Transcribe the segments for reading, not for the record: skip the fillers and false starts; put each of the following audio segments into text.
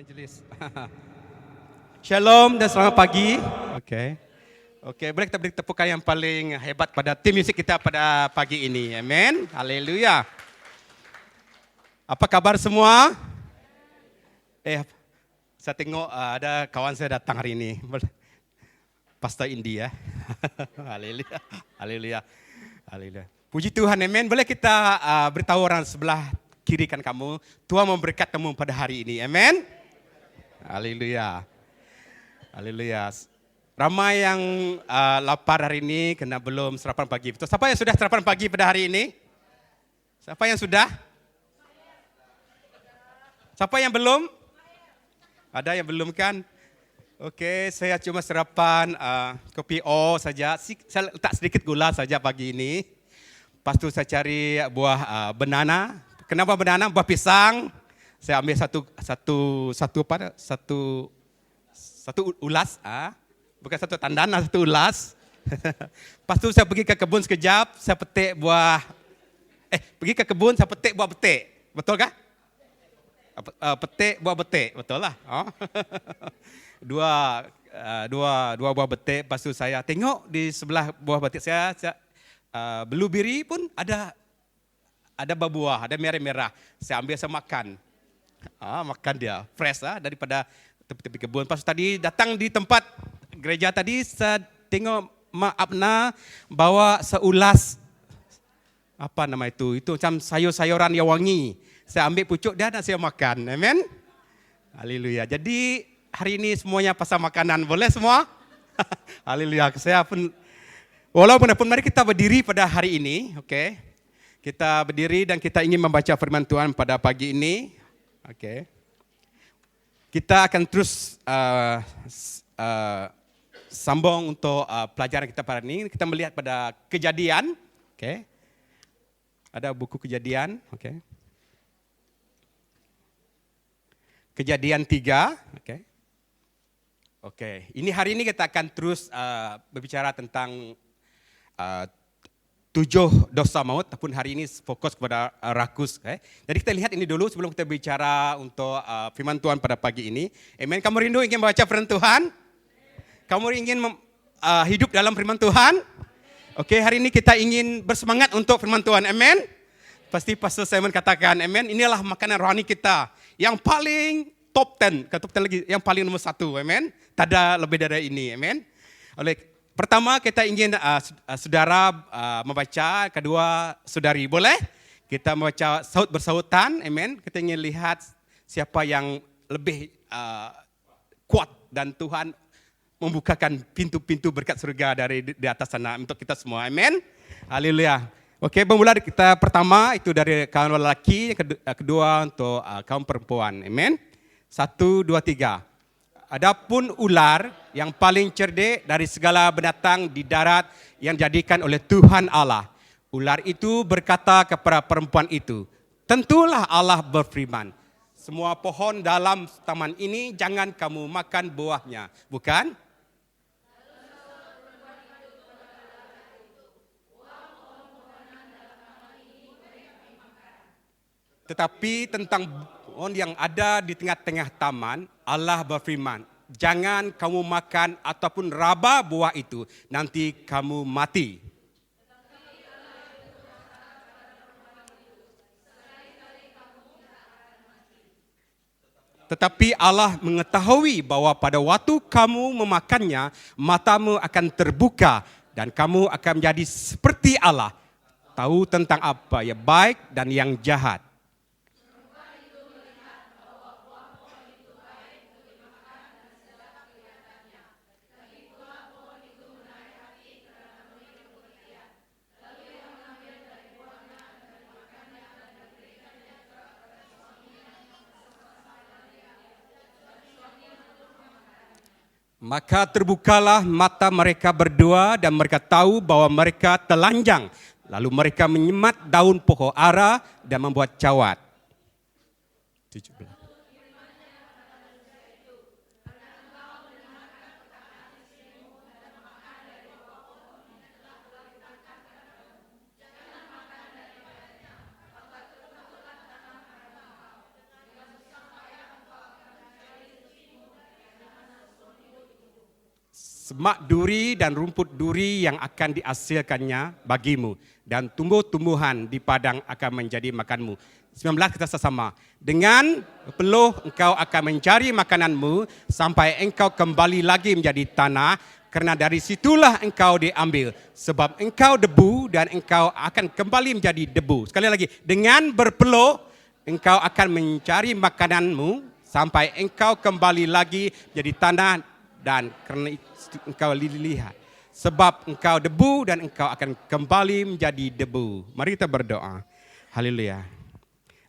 majelis. Shalom dan selamat pagi. Oke, boleh kita beri tepukan yang paling hebat pada tim musik kita pada pagi ini. Amin. Haleluya. Apa kabar semua? Saya tengok ada kawan saya datang hari ini. Pastor India. Haleluya. Haleluya. Haleluya. Puji Tuhan, amin. Boleh kita beritahu orang sebelah kiri kan kamu, Tuhan memberkati kamu pada hari ini. Amin. Haleluya. Haleluya. Ramai yang lapar hari ini karena belum sarapan pagi. Betul. Siapa yang sudah sarapan pagi pada hari ini? Siapa yang sudah? Siapa yang belum? Ada yang belum kan? Oke, saya cuma sarapan kopi O saja. Saya letak sedikit gula saja pagi ini. Lepas tu saya cari buah banana. Kenapa banana? Buah pisang. Saya ambil satu ulas. Bukan satu tandana, satu ulas. Lepas tu saya pergi ke kebun sekejap. Saya petik buah. Pergi ke kebun, saya petik buah betik. Betul kah? Petik buah betik, betul lah. Oh. dua buah betik. Lepas tu saya tengok di sebelah buah betik saya blueberry pun ada berbuah, ada merah-merah. Saya ambil, saya makan. Makan dia, fresh daripada tepi-tepi kebun. Pas tadi datang di tempat gereja tadi, saya tengok Mak Abna bawa seulas, apa nama itu macam sayur-sayuran yang wangi. Saya ambil pucuk dia dan saya makan. Amen. Haleluya. Jadi hari ini semuanya pasal makanan. Boleh semua? Haleluya. Saya pun, walaupun mari kita berdiri pada hari ini. Oke. Kita berdiri dan kita ingin membaca firman Tuhan pada pagi ini. Oke. Kita akan terus sambung untuk pelajaran kita pada ini. Kita melihat pada Kejadian. Oke. Ada buku Kejadian. Oke. Kejadian 3. Oke. Oke. Ini hari ini kita akan terus berbicara tentang 7 dosa maut, ataupun hari ini fokus kepada rakus. Jadi kita lihat ini dulu sebelum kita bicara untuk firman Tuhan pada pagi ini. Amen. Kamu rindu ingin membaca firman Tuhan? Kamu ingin hidup dalam firman Tuhan? Oke, hari ini kita ingin bersemangat untuk firman Tuhan. Amen. Pasti Pastor Simon katakan, amen. Inilah makanan rohani kita yang paling top 10, top 10 lagi, yang paling nomor 1. Amen. Tak ada lebih dari ini. Amen. Pertama kita ingin saudara membaca, kedua saudari. Boleh? Kita membaca saut bersautan, amen. Kita ingin lihat siapa yang lebih kuat dan Tuhan membukakan pintu-pintu berkat surga dari di atas sana untuk kita semua, amen. Haleluya. Oke, bermula kita pertama itu dari kaum lelaki, kedua untuk kaum perempuan, amen. 1, 2, 3. Adapun ular yang paling cerdik dari segala binatang di darat yang dijadikan oleh Tuhan Allah. Ular itu berkata kepada perempuan itu, tentulah Allah berfirman, semua pohon dalam taman ini jangan kamu makan buahnya. Bukan? Tetapi tentang pohon yang ada di tengah-tengah taman, Allah berfirman, jangan kamu makan ataupun raba buah itu, nanti kamu mati. Tetapi Allah mengetahui bahwa pada waktu kamu memakannya, matamu akan terbuka dan kamu akan menjadi seperti Allah, tahu tentang apa yang baik dan yang jahat. Maka terbukalah mata mereka berdua dan mereka tahu bahwa mereka telanjang. Lalu mereka menyemat daun pokok ara dan membuat cawat. 17. semak duri dan rumput duri yang akan dihasilkannya bagimu, dan tumbuh-tumbuhan di padang akan menjadi makanmu. 19 kita sesama. Dengan peluh engkau akan mencari makananmu sampai engkau kembali lagi menjadi tanah, karena dari situlah engkau diambil. Sebab engkau debu dan engkau akan kembali menjadi debu. Sekali lagi, dengan berpeluh engkau akan mencari makananmu sampai engkau kembali lagi menjadi tanah, dan karena engkau lihat. Sebab engkau debu dan engkau akan kembali menjadi debu. Mari kita berdoa. Haleluya.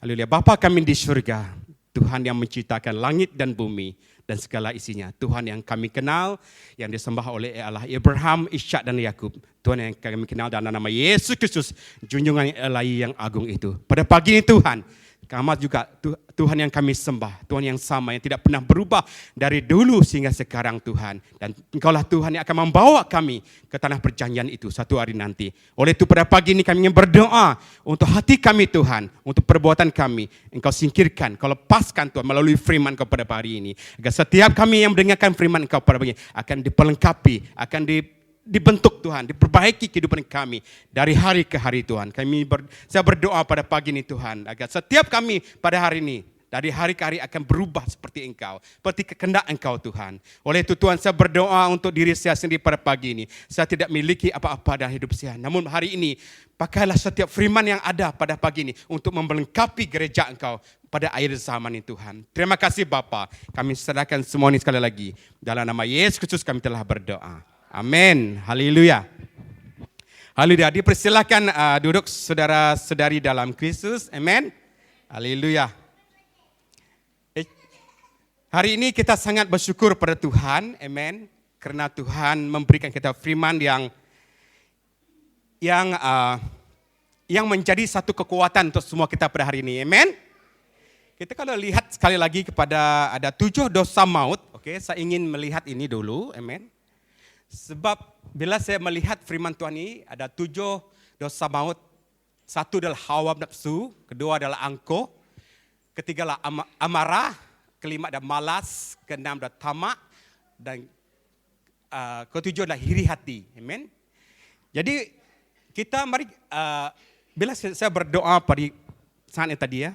Haleluya. Bapa kami di surga, Tuhan yang menciptakan langit dan bumi dan segala isinya. Tuhan yang kami kenal, yang disembah oleh Allah Abraham, Ishak dan Yakub. Tuhan yang kami kenal dalam nama Yesus Kristus, junjungan Ilahi yang agung itu. Pada pagi ini Tuhan, kami juga Tuhan yang kami sembah, Tuhan yang sama, yang tidak pernah berubah dari dulu sehingga sekarang Tuhan. Dan Engkaulah Tuhan yang akan membawa kami ke tanah perjanjian itu satu hari nanti. Oleh itu pada pagi ini kami ingin berdoa untuk hati kami Tuhan, untuk perbuatan kami. Engkau singkirkan, Engkau lepaskan Tuhan melalui firman Engkau pada hari ini. Agar setiap kami yang mendengarkan firman Engkau pada pagi ini akan diperlengkapi, akan dibentuk Tuhan, diperbaiki kehidupan kami dari hari ke hari Tuhan. Saya berdoa pada pagi ini Tuhan, agar setiap kami pada hari ini, dari hari ke hari akan berubah seperti Engkau, seperti kehendak Engkau Tuhan. Oleh itu Tuhan, saya berdoa untuk diri saya sendiri pada pagi ini. Saya tidak memiliki apa-apa dalam hidup saya. Namun hari ini, pakailah setiap firman yang ada pada pagi ini untuk melengkapi gereja Engkau pada akhir zaman ini Tuhan. Terima kasih Bapa. Kami serahkan semua ini sekali lagi. Dalam nama Yesus Kristus kami telah berdoa. Amin. Haleluya. Haleluya. Dipersilakan duduk saudara-saudari dalam Kristus. Amin. Haleluya. Hari ini kita sangat bersyukur pada Tuhan. Amin. Karena Tuhan memberikan kita firman yang menjadi satu kekuatan untuk semua kita pada hari ini. Amin. Kita kalau lihat sekali lagi kepada ada 7 dosa maut. Oke, saya ingin melihat ini dulu. Amin. Sebab bila saya melihat firman Tuhan ini ada 7 dosa maut. Satu adalah hawa nafsu, kedua adalah angkuh, ketiga adalah amarah, kelima adalah malas, keenam adalah tamak, dan ketujuh adalah iri hati. Amen. Jadi kita mari bila saya berdoa pada saat ini tadi ya,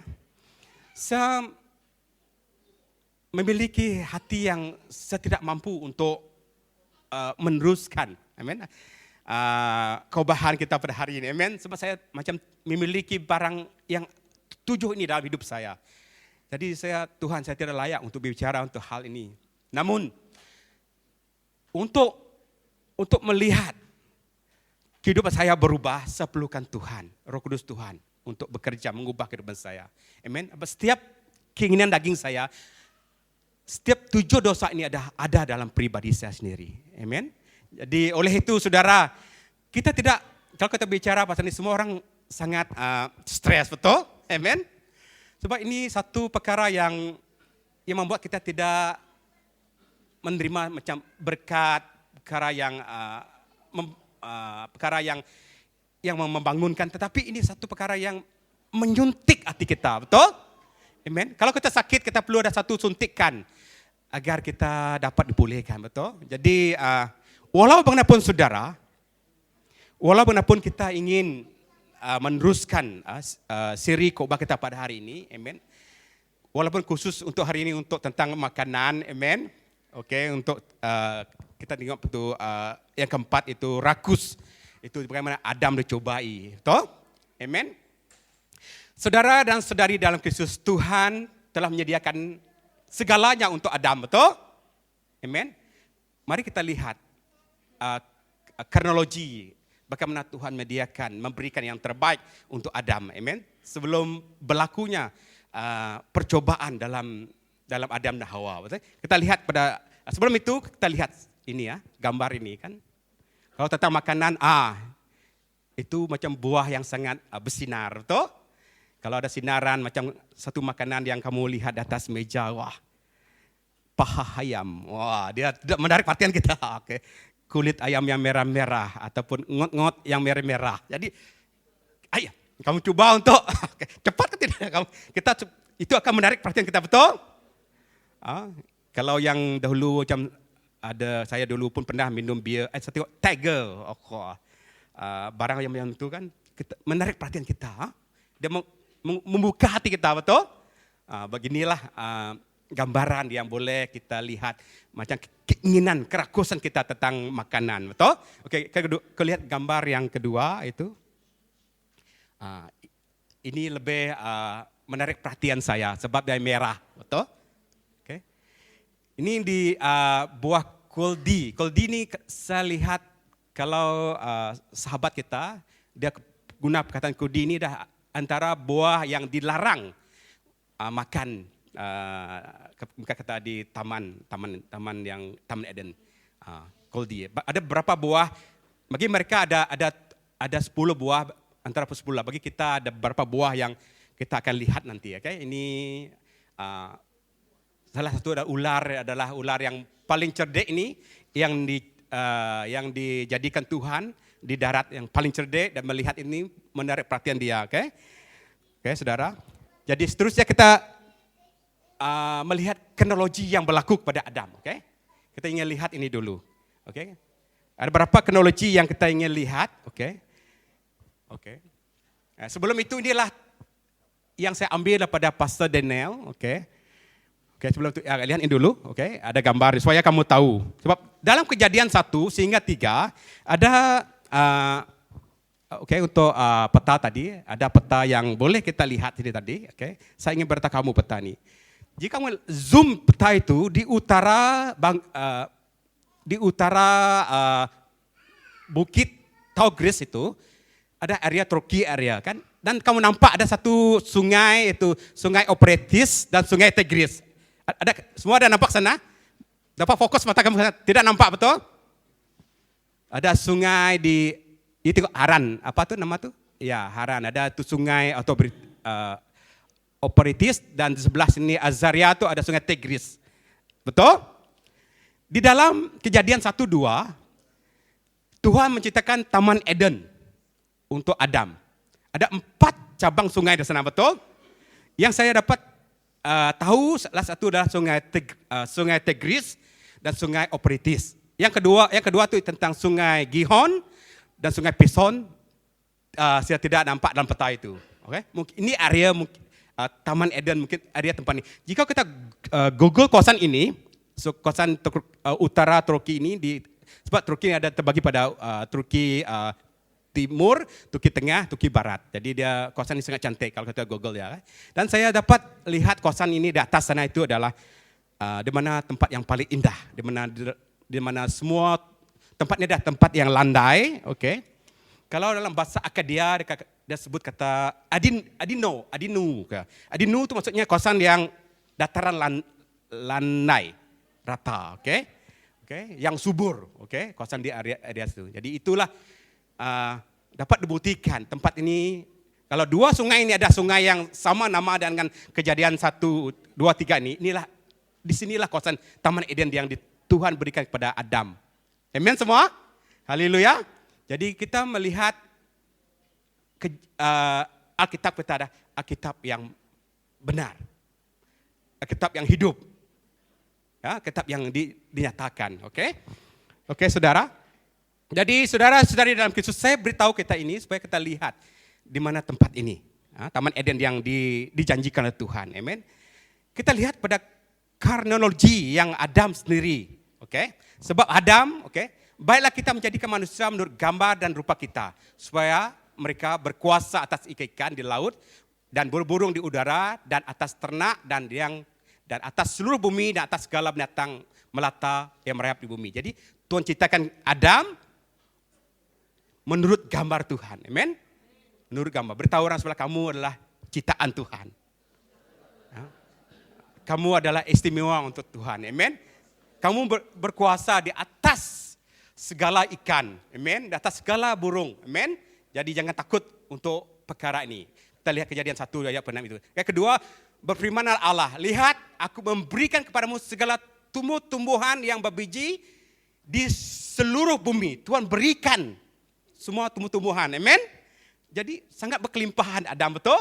saya memiliki hati yang saya tidak mampu untuk meneruskan, amin, keobahan kita pada hari ini, amin. Sebab saya macam memiliki barang yang 7 ini dalam hidup saya. Jadi Tuhan saya tidak layak untuk berbicara untuk hal ini. Namun untuk melihat kehidupan saya berubah, saya perlukan Tuhan, Roh Kudus Tuhan untuk bekerja mengubah kehidupan saya, amin. Setiap keinginan daging saya, setiap 7 dosa ini ada dalam pribadi saya sendiri. Amen. Jadi oleh itu saudara, kita tidak, kalau kita bicara pasal ini semua orang sangat stres, betul? Amen. Sebab ini satu perkara yang membuat kita tidak menerima macam berkat, perkara yang membangunkan, tetapi ini satu perkara yang menyuntik hati kita, betul? Amen. Kalau kita sakit, kita perlu ada satu suntikan agar kita dapat dipulihkan, betul? Jadi walau bagaimanapun saudara, walau bagaimanapun kita ingin meneruskan siri khotbah kita pada hari ini, amen. Walaupun khusus untuk hari ini untuk tentang makanan, amen. Oke, untuk kita tengok itu yang keempat itu rakus, itu bagaimana Adam dicobai, betul? Amen. Saudara dan saudari dalam Kristus, Tuhan telah menyediakan segalanya untuk Adam, betul? Amen. Mari kita lihat kronologi bagaimana Tuhan memberikan yang terbaik untuk Adam, amen. Sebelum berlakunya percobaan dalam Adam dan Hawa, betul? Kita lihat sebelum itu kita lihat ini ya, gambar ini kan. Kalau tentang makanan, itu macam buah yang sangat bersinar, betul? Kalau ada sinaran macam satu makanan yang kamu lihat di atas meja, wah, paha ayam, wah, dia tidak menarik perhatian kita. Oke. Kulit ayam yang merah-merah ataupun ngot-ngot yang merah-merah. Jadi, ayo, kamu coba untuk cepat ke tidak? Itu akan menarik perhatian kita, betul? Kalau yang dahulu macam saya dulu pun pernah minum bir, saya tengok Tiger, barang yang itu kan menarik perhatian kita. Dia membuka hati kita, betul? Beginilah gambaran yang boleh kita lihat macam keinginan, kerakusan kita tentang makanan, betul? Okey, kita lihat gambar yang kedua itu. Ini lebih menarik perhatian saya sebab dia merah, betul? Okay. Ini di buah koldi. Koldi ini saya lihat kalau sahabat kita dia guna perkataan koldi ini dah antara buah yang dilarang makan. Kata di taman Eden. Koldi. Ada berapa buah? Bagi mereka ada 10 buah antara 10. Bagi kita ada beberapa buah yang kita akan lihat nanti. Okay? Ini salah satu adalah ular yang paling cerdik ini yang dijadikan Tuhan di darat yang paling cerdik dan melihat ini menarik perhatian dia. Okay? Okay, saudara. Jadi seterusnya kita melihat kronologi yang berlaku kepada Adam. Okay? Kita ingin lihat ini dulu. Okay? Ada berapa kronologi yang kita ingin lihat. Okay? Okay. Sebelum itu inilah yang saya ambil daripada Pastor Daniel. Okay. Okay, sebelum itu lihat ini dulu. Okay. Ada gambar supaya kamu tahu. Sebab dalam Kejadian 1 sehingga 3 ada untuk peta tadi, ada peta yang boleh kita lihat ini tadi. Okay. Saya ingin beritahu kamu peta ini. Jika kamu zoom peta itu di utara Bukit Taugris itu ada area Turki area kan, dan kamu nampak ada satu sungai itu Sungai Euphrates dan Sungai Tigris. Semua ada nampak sana? Dapat fokus mata kamu sana? Tidak nampak, betul? Ada sungai itu Haran, apa tuh nama tuh? Ya, Haran. Ada tuh sungai Euphrates dan di sebelah sini Azaria tuh ada Sungai Tigris. Betul? Di dalam Kejadian 1-2 Tuhan menciptakan Taman Eden untuk Adam. Ada 4 cabang sungai di sana, betul? Yang saya dapat tahu salah satu adalah Sungai Tigris dan Sungai Euphrates. Yang kedua itu tentang Sungai Gihon dan Sungai Pison. Saya tidak nampak dalam peta itu. Okay? Mungkin ini area Taman Eden, mungkin area tempat ini. Jika kita Google kawasan ini, kawasan utara Turki ini sebab Turki ada terbagi pada Turki Timur, Turki Tengah, Turki Barat. Jadi kawasan ini sangat cantik kalau kita Google ya. Dan saya dapat lihat kawasan ini di atas sana itu adalah di mana tempat yang paling indah, di mana semua tempatnya adalah tempat yang landai, okay? Kalau dalam bahasa Akadia dia sebut kata Adinu. Adinu itu maksudnya kawasan yang dataran landai, rata, okay? Okay? Yang subur, okay? Kawasan di area itu. Jadi itulah dapat dibuktikan tempat ini, kalau 2 sungai ini ada sungai yang sama nama dengan Kejadian 1, 2, 3 ini, disinilah kawasan Taman Eden yang Tuhan berikan kepada Adam. Amen semua? Haleluya. Jadi kita melihat Alkitab kita ada Alkitab yang benar, Alkitab yang hidup, ya, Alkitab yang dinyatakan. Oke, saudara. Jadi saudara-saudari dalam Kristus, saya beritahu kita ini supaya kita lihat di mana tempat ini, Taman Eden yang dijanjikan oleh Tuhan. Amen. Kita lihat pada kronologi yang Adam sendiri, oke? Sebab Adam, baiklah kita menjadikan manusia menurut gambar dan rupa kita, supaya mereka berkuasa atas ikan di laut dan burung-burung di udara dan atas ternak dan atas seluruh bumi dan atas segala binatang melata yang merayap di bumi. Jadi Tuhan ciptakan Adam menurut gambar Tuhan. Amen. Menurut gambar. Beritahu orang sebelah kamu adalah ciptaan Tuhan. Kamu adalah istimewa untuk Tuhan. Amen. Kamu berkuasa di atas segala ikan. Amen. Di atas segala burung. Amen. Jadi jangan takut untuk perkara ini. Kita lihat Kejadian 1 ayat 6 itu. Yang kedua, berfirmanlah Allah, lihat aku memberikan kepadamu segala tumbuh-tumbuhan yang berbiji di seluruh bumi. Tuhan berikan semua tumbuh-tumbuhan. Amen. Jadi sangat berkelimpahan Adam, betul?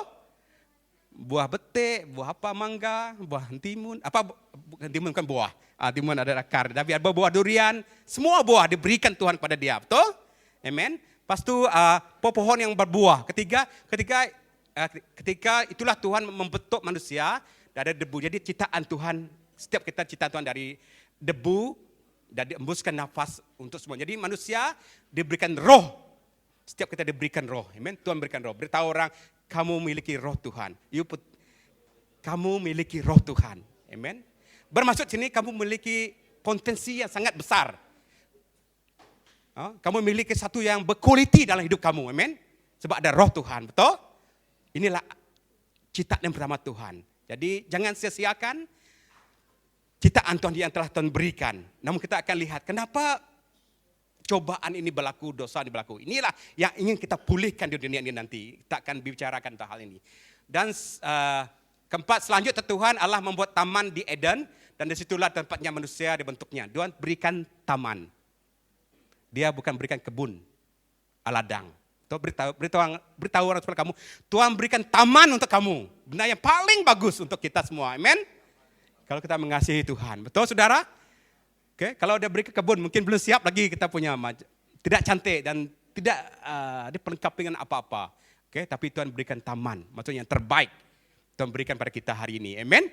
buah betik, buah apa, mangga, buah timun, apa bukan timun, bukan buah. Timun ada akar, tapi ada buah durian, semua buah diberikan Tuhan pada dia, betul? Amen. Lepas tu pohon yang berbuah. Ketika itulah Tuhan membentuk manusia dari debu. Jadi ciptaan Tuhan, setiap kita ciptaan Tuhan dari debu dan diembuskan nafas untuk semua. Jadi manusia diberikan roh. Setiap kita diberikan roh. Amen. Tuhan berikan roh. Beritahu orang, kamu memiliki roh Tuhan. Kamu memiliki roh Tuhan. Amen. Bermaksud sini kamu memiliki potensi yang sangat besar. Kamu memiliki satu yang berkualiti dalam hidup kamu. Amen. Sebab ada roh Tuhan. Betul? Inilah ciptaan yang pertama Tuhan. Jadi jangan sia-siakan ciptaan Tuhan yang telah Tuhan berikan. Namun kita akan lihat kenapa cobaan ini berlaku, dosa ini berlaku. Inilah yang ingin kita pulihkan di dunia ini nanti. Kita akan bicarakan tentang hal ini. Dan keempat, selanjutnya Tuhan Allah membuat taman di Eden. Dan disitulah tempatnya manusia dibentuknya. Tuhan berikan taman. Dia bukan berikan kebun, ladang. Beritahu orang seperti kamu, Tuhan berikan taman untuk kamu. Benda yang paling bagus untuk kita semua. Amen. Kalau kita mengasihi Tuhan. Betul saudara? Okay. Kalau dia beri ke kebun, mungkin belum siap lagi kita punya. Tidak cantik dan tidak diperlengkapi dengan apa-apa. Okay. Tapi Tuhan berikan taman, maksudnya yang terbaik. Tuhan berikan pada kita hari ini. Amen.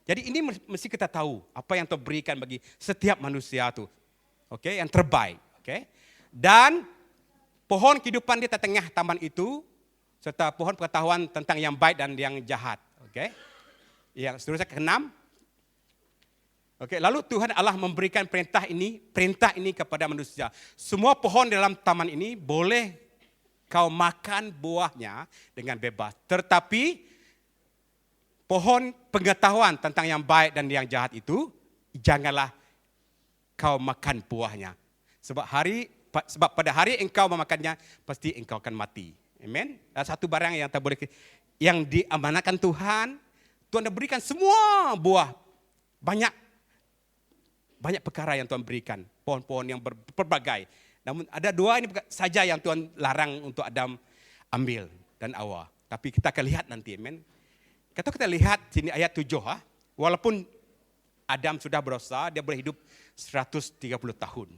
Jadi ini mesti kita tahu apa yang Tuhan berikan bagi setiap manusia itu. Okay. Yang terbaik. Okay. Dan pohon kehidupan di tengah taman itu, serta pohon pengetahuan tentang yang baik dan yang jahat. Okay. Yang seterusnya keenam. Oke, lalu Tuhan Allah memberikan perintah ini kepada manusia. Semua pohon dalam taman ini boleh kau makan buahnya dengan bebas. Tetapi pohon pengetahuan tentang yang baik dan yang jahat itu janganlah kau makan buahnya. Sebab pada hari engkau memakannya pasti engkau akan mati. Amen. Satu barang yang diamanahkan Tuhan dah berikan semua buah. Banyak perkara yang Tuhan berikan, pohon-pohon yang berbagai. Namun ada dua ini saja yang Tuhan larang untuk Adam ambil dan Hawa. Tapi kita akan lihat nanti, amen. Kalau kita lihat sini ayat 7, walaupun Adam sudah berdosa, dia berhidup 130 tahun.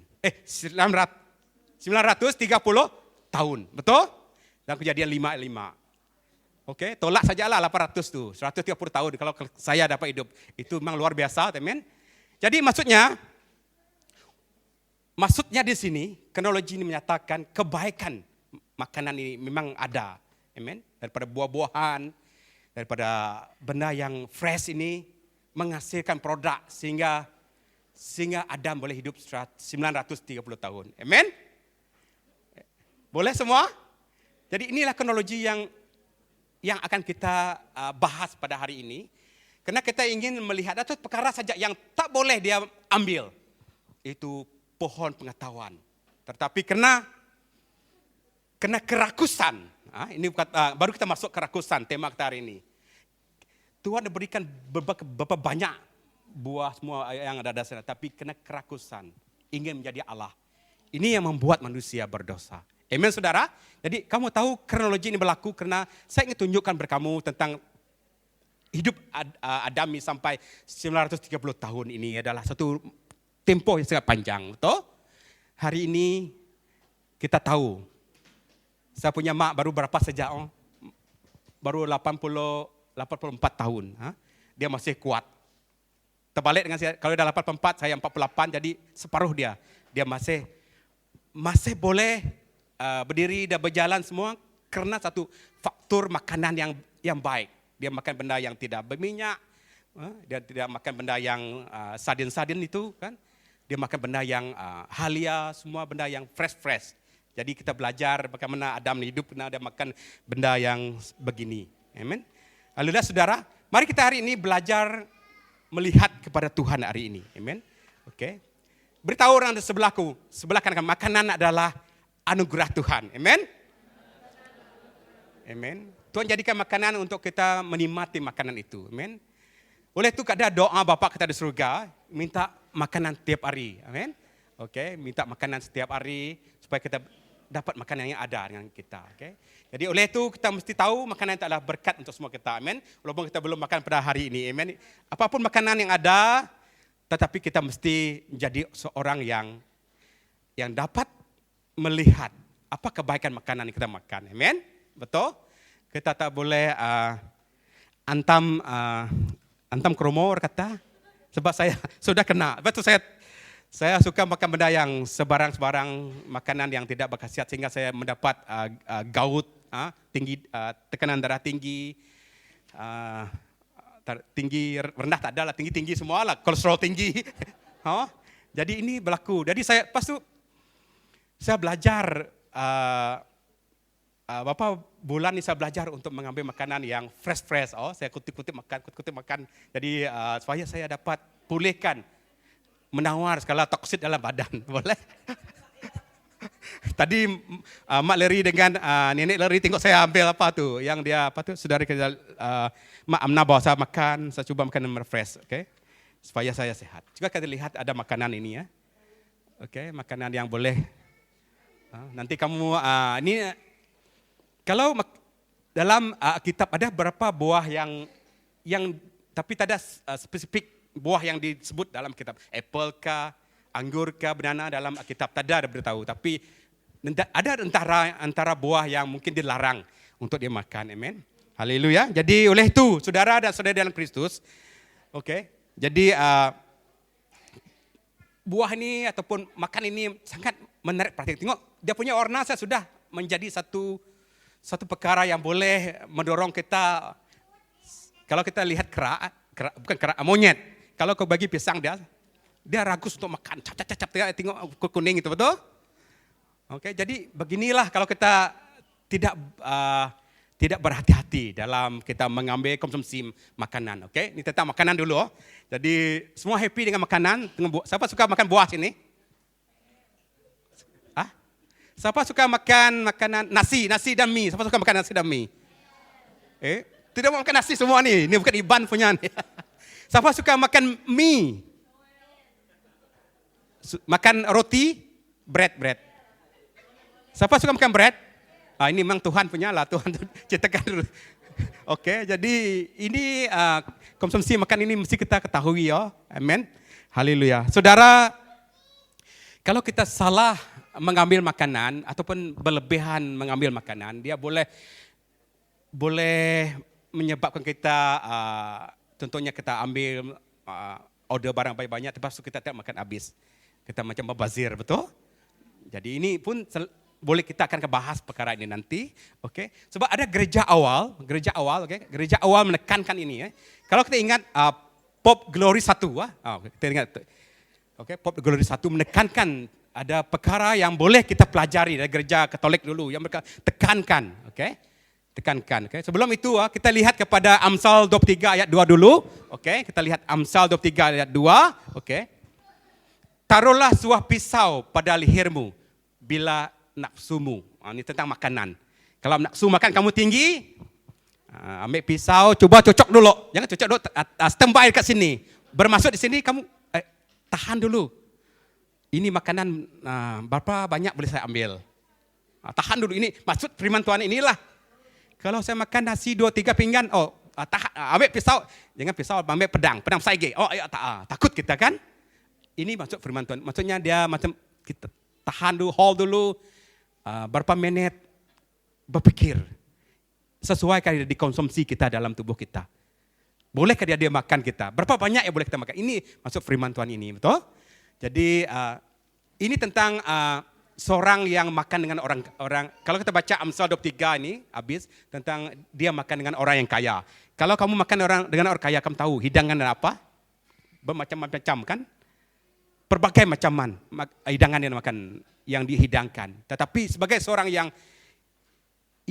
930 tahun, betul? Dan Kejadian 5:5. Oke, tolak sajalah 800 tuh, 130 tahun kalau saya dapat hidup. Itu memang luar biasa, amen. Jadi maksudnya di sini, kronologi ini menyatakan kebaikan makanan ini memang ada. Amen. Daripada buah-buahan, daripada benda yang fresh ini menghasilkan produk sehingga Adam boleh hidup 930 tahun. Amen. Boleh semua? Jadi inilah kronologi yang akan kita bahas pada hari ini. Karena kita ingin melihat ada perkara saja yang tak boleh dia ambil. Itu pohon pengetahuan. Tetapi kena kerakusan. Ini baru kita masuk kerakusan tema kita hari ini. Tuhan berikan beberapa banyak buah semua yang ada di sana. Tapi kena kerakusan. Ingin menjadi Allah. Ini yang membuat manusia berdosa. Amen saudara. Jadi kamu tahu kronologi ini berlaku karena saya ingin tunjukkan kepada kamu tentang hidup Adami sampai 930 tahun ini adalah satu tempoh yang sangat panjang. Betul? Hari ini kita tahu. Saya punya mak baru berapa sejak? Baru 84 tahun. Dia masih kuat. Terbalik dengan saya, kalau dah 84, saya 48, jadi separuh dia. Dia masih boleh berdiri dan berjalan semua karena satu faktor makanan yang baik. Dia makan benda yang tidak berminyak, dia tidak makan benda yang sardin itu kan. Dia makan benda yang halia, semua benda yang fresh. Jadi kita belajar bagaimana Adam hidup karena dia makan benda yang begini. Amen. Alhamdulillah saudara, mari kita hari ini belajar melihat kepada Tuhan hari ini. Amen. Oke. Beritahu orang di sebelah kanan, makanan adalah anugerah Tuhan. Amen. Amen. Tuhan jadikan makanan untuk kita menikmati makanan itu. Amen. Oleh itu ada doa Bapa kita di surga, minta makanan setiap hari. Amen. Oke, minta makanan setiap hari supaya kita dapat makanan yang ada dengan kita. Okay? Jadi oleh itu kita mesti tahu makanan itu adalah berkat untuk semua kita. Amen. Walaupun kita belum makan pada hari ini. Amen. Apapun makanan yang ada, tetapi kita mesti menjadi seorang yang dapat melihat apa kebaikan makanan yang kita makan. Amen. Betul? Kita tak boleh antam kromo kata. Sebab saya sudah kena. Betul, saya suka makan benda yang sebarang-sebarang makanan yang tidak berkhasiat sehingga saya mendapat gout, tinggi, tekanan darah tinggi, tinggi rendah tak ada lah, tinggi semua lah, kolesterol tinggi. Jadi ini berlaku. Jadi pas tu saya belajar beberapa bulan ni saya belajar untuk mengambil makanan yang fresh. Saya kutip makan. Jadi supaya saya dapat pulihkan menawar skala toksit dalam badan. Boleh? Tadi mak Leri dengan nenek Leri tengok saya ambil apa tu, yang dia apa tu, saudara kerja mak Amna bawa saya makan, saya cuba makan yang fresh, okey, supaya saya sehat. Juga kita lihat ada makanan ini ya, okey, makanan yang boleh. Nanti kamu ini kalau dalam kitab ada berapa buah yang tapi tak ada spesifik buah yang disebut dalam kitab. Apple kah, anggur kah, banana dalam kitab tak ada beritahu. Tapi ada antara buah yang mungkin dilarang untuk dia makan. Amen. Haleluya. Jadi oleh itu, saudara dan saudara dalam Kristus, okay, jadi buah ini ataupun makan ini sangat menarik perhatian. Tengok, dia punya warna saya sudah menjadi satu perkara yang boleh mendorong kita. Kalau kita lihat bukan kerak, monyet. Kalau kau bagi pisang dia ragus untuk makan. Cap, tengok kuning itu, betul? Oke, jadi beginilah kalau kita tidak berhati-hati dalam kita mengambil konsumsi makanan. Oke, ini tentang makanan dulu. Jadi semua happy dengan makanan. Siapa suka makan buah sini? Siapa suka makan makanan nasi dan mie? Siapa suka makan nasi dan mie? Tidak mau makan nasi semua ni. Ini bukan Iban punya ni. Siapa suka makan mie? Makan roti? Bread. Siapa suka makan bread? Ini memang Tuhan punya lah. Tuhan ciptakan dulu. Okey, jadi ini konsumsi makan ini mesti kita ketahui ya. Amen. Haleluya. Saudara, kalau kita salah mengambil makanan ataupun berlebihan mengambil makanan, dia boleh menyebabkan kita contohnya kita ambil order barang banyak-banyak, lepas tu kita tak makan habis. Kita macam membazir, betul? Jadi ini pun boleh kita akan bahas perkara ini nanti, okey? Sebab ada gereja awal, okey? Gereja awal menekankan ini. Kalau kita ingat Pope Glory 1, kita ingat, okey? Pope Glory 1 menekankan ada perkara yang boleh kita pelajari dari gereja Katolik dulu yang mereka tekankan, okey? Okay. Sebelum itu kita lihat kepada Amsal 23 ayat 2 dulu. Okay. Kita lihat Amsal 23 ayat 2. Okay. Taruhlah sebuah pisau pada lehermu bila nafsumu. Ini tentang makanan. Kalau nafsu makan kamu tinggi, ambil pisau, coba cocok dulu. Jangan cocok dulu, standby dekat sini. Bermaksud di sini kamu tahan dulu. Ini makanan berapa banyak boleh saya ambil. Tahan dulu, ini maksud firman Tuhan inilah. Kalau saya makan nasi 2-3 pinggan, ambil pisau, jangan pisau, ambil pedang saige. Takut kita kan? Ini maksud firman Tuhan. Maksudnya dia macam kita tahan dulu, hold dulu, berapa menit, berpikir. Sesuaikah dia dikonsumsi kita dalam tubuh kita? Bolehkah dia makan kita? Berapa banyak yang boleh kita makan? Ini maksud firman Tuhan ini, betul? Jadi ini tentang seorang yang makan dengan orang. Kalau kita baca Amsal 23 ini habis tentang dia makan dengan orang yang kaya. Kalau kamu makan dengan orang kaya, kamu tahu hidangan apa? Bermacam-macam kan? Berbagai macam hidangan yang dihidangkan. Tetapi sebagai seorang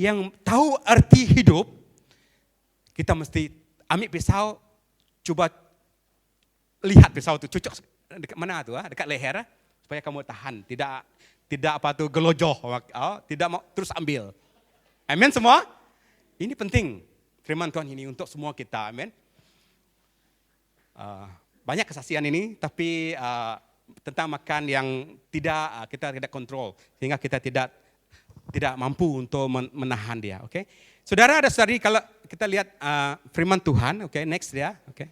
yang tahu arti hidup, kita mesti ambil pisau, coba lihat pisau itu cocok dekat mana tu? Dekat leher, supaya kamu tahan, tidak gelojoh, tidak mau terus ambil. Amin semua? Ini penting firman Tuhan ini untuk semua kita. Amin. Banyak kesaksian ini, tapi tentang makan yang kita tidak kontrol, sehingga kita tidak tidak mampu untuk menahan dia. Oke, saudara ada saudari, kalau kita lihat firman Tuhan, oke, next ya, oke.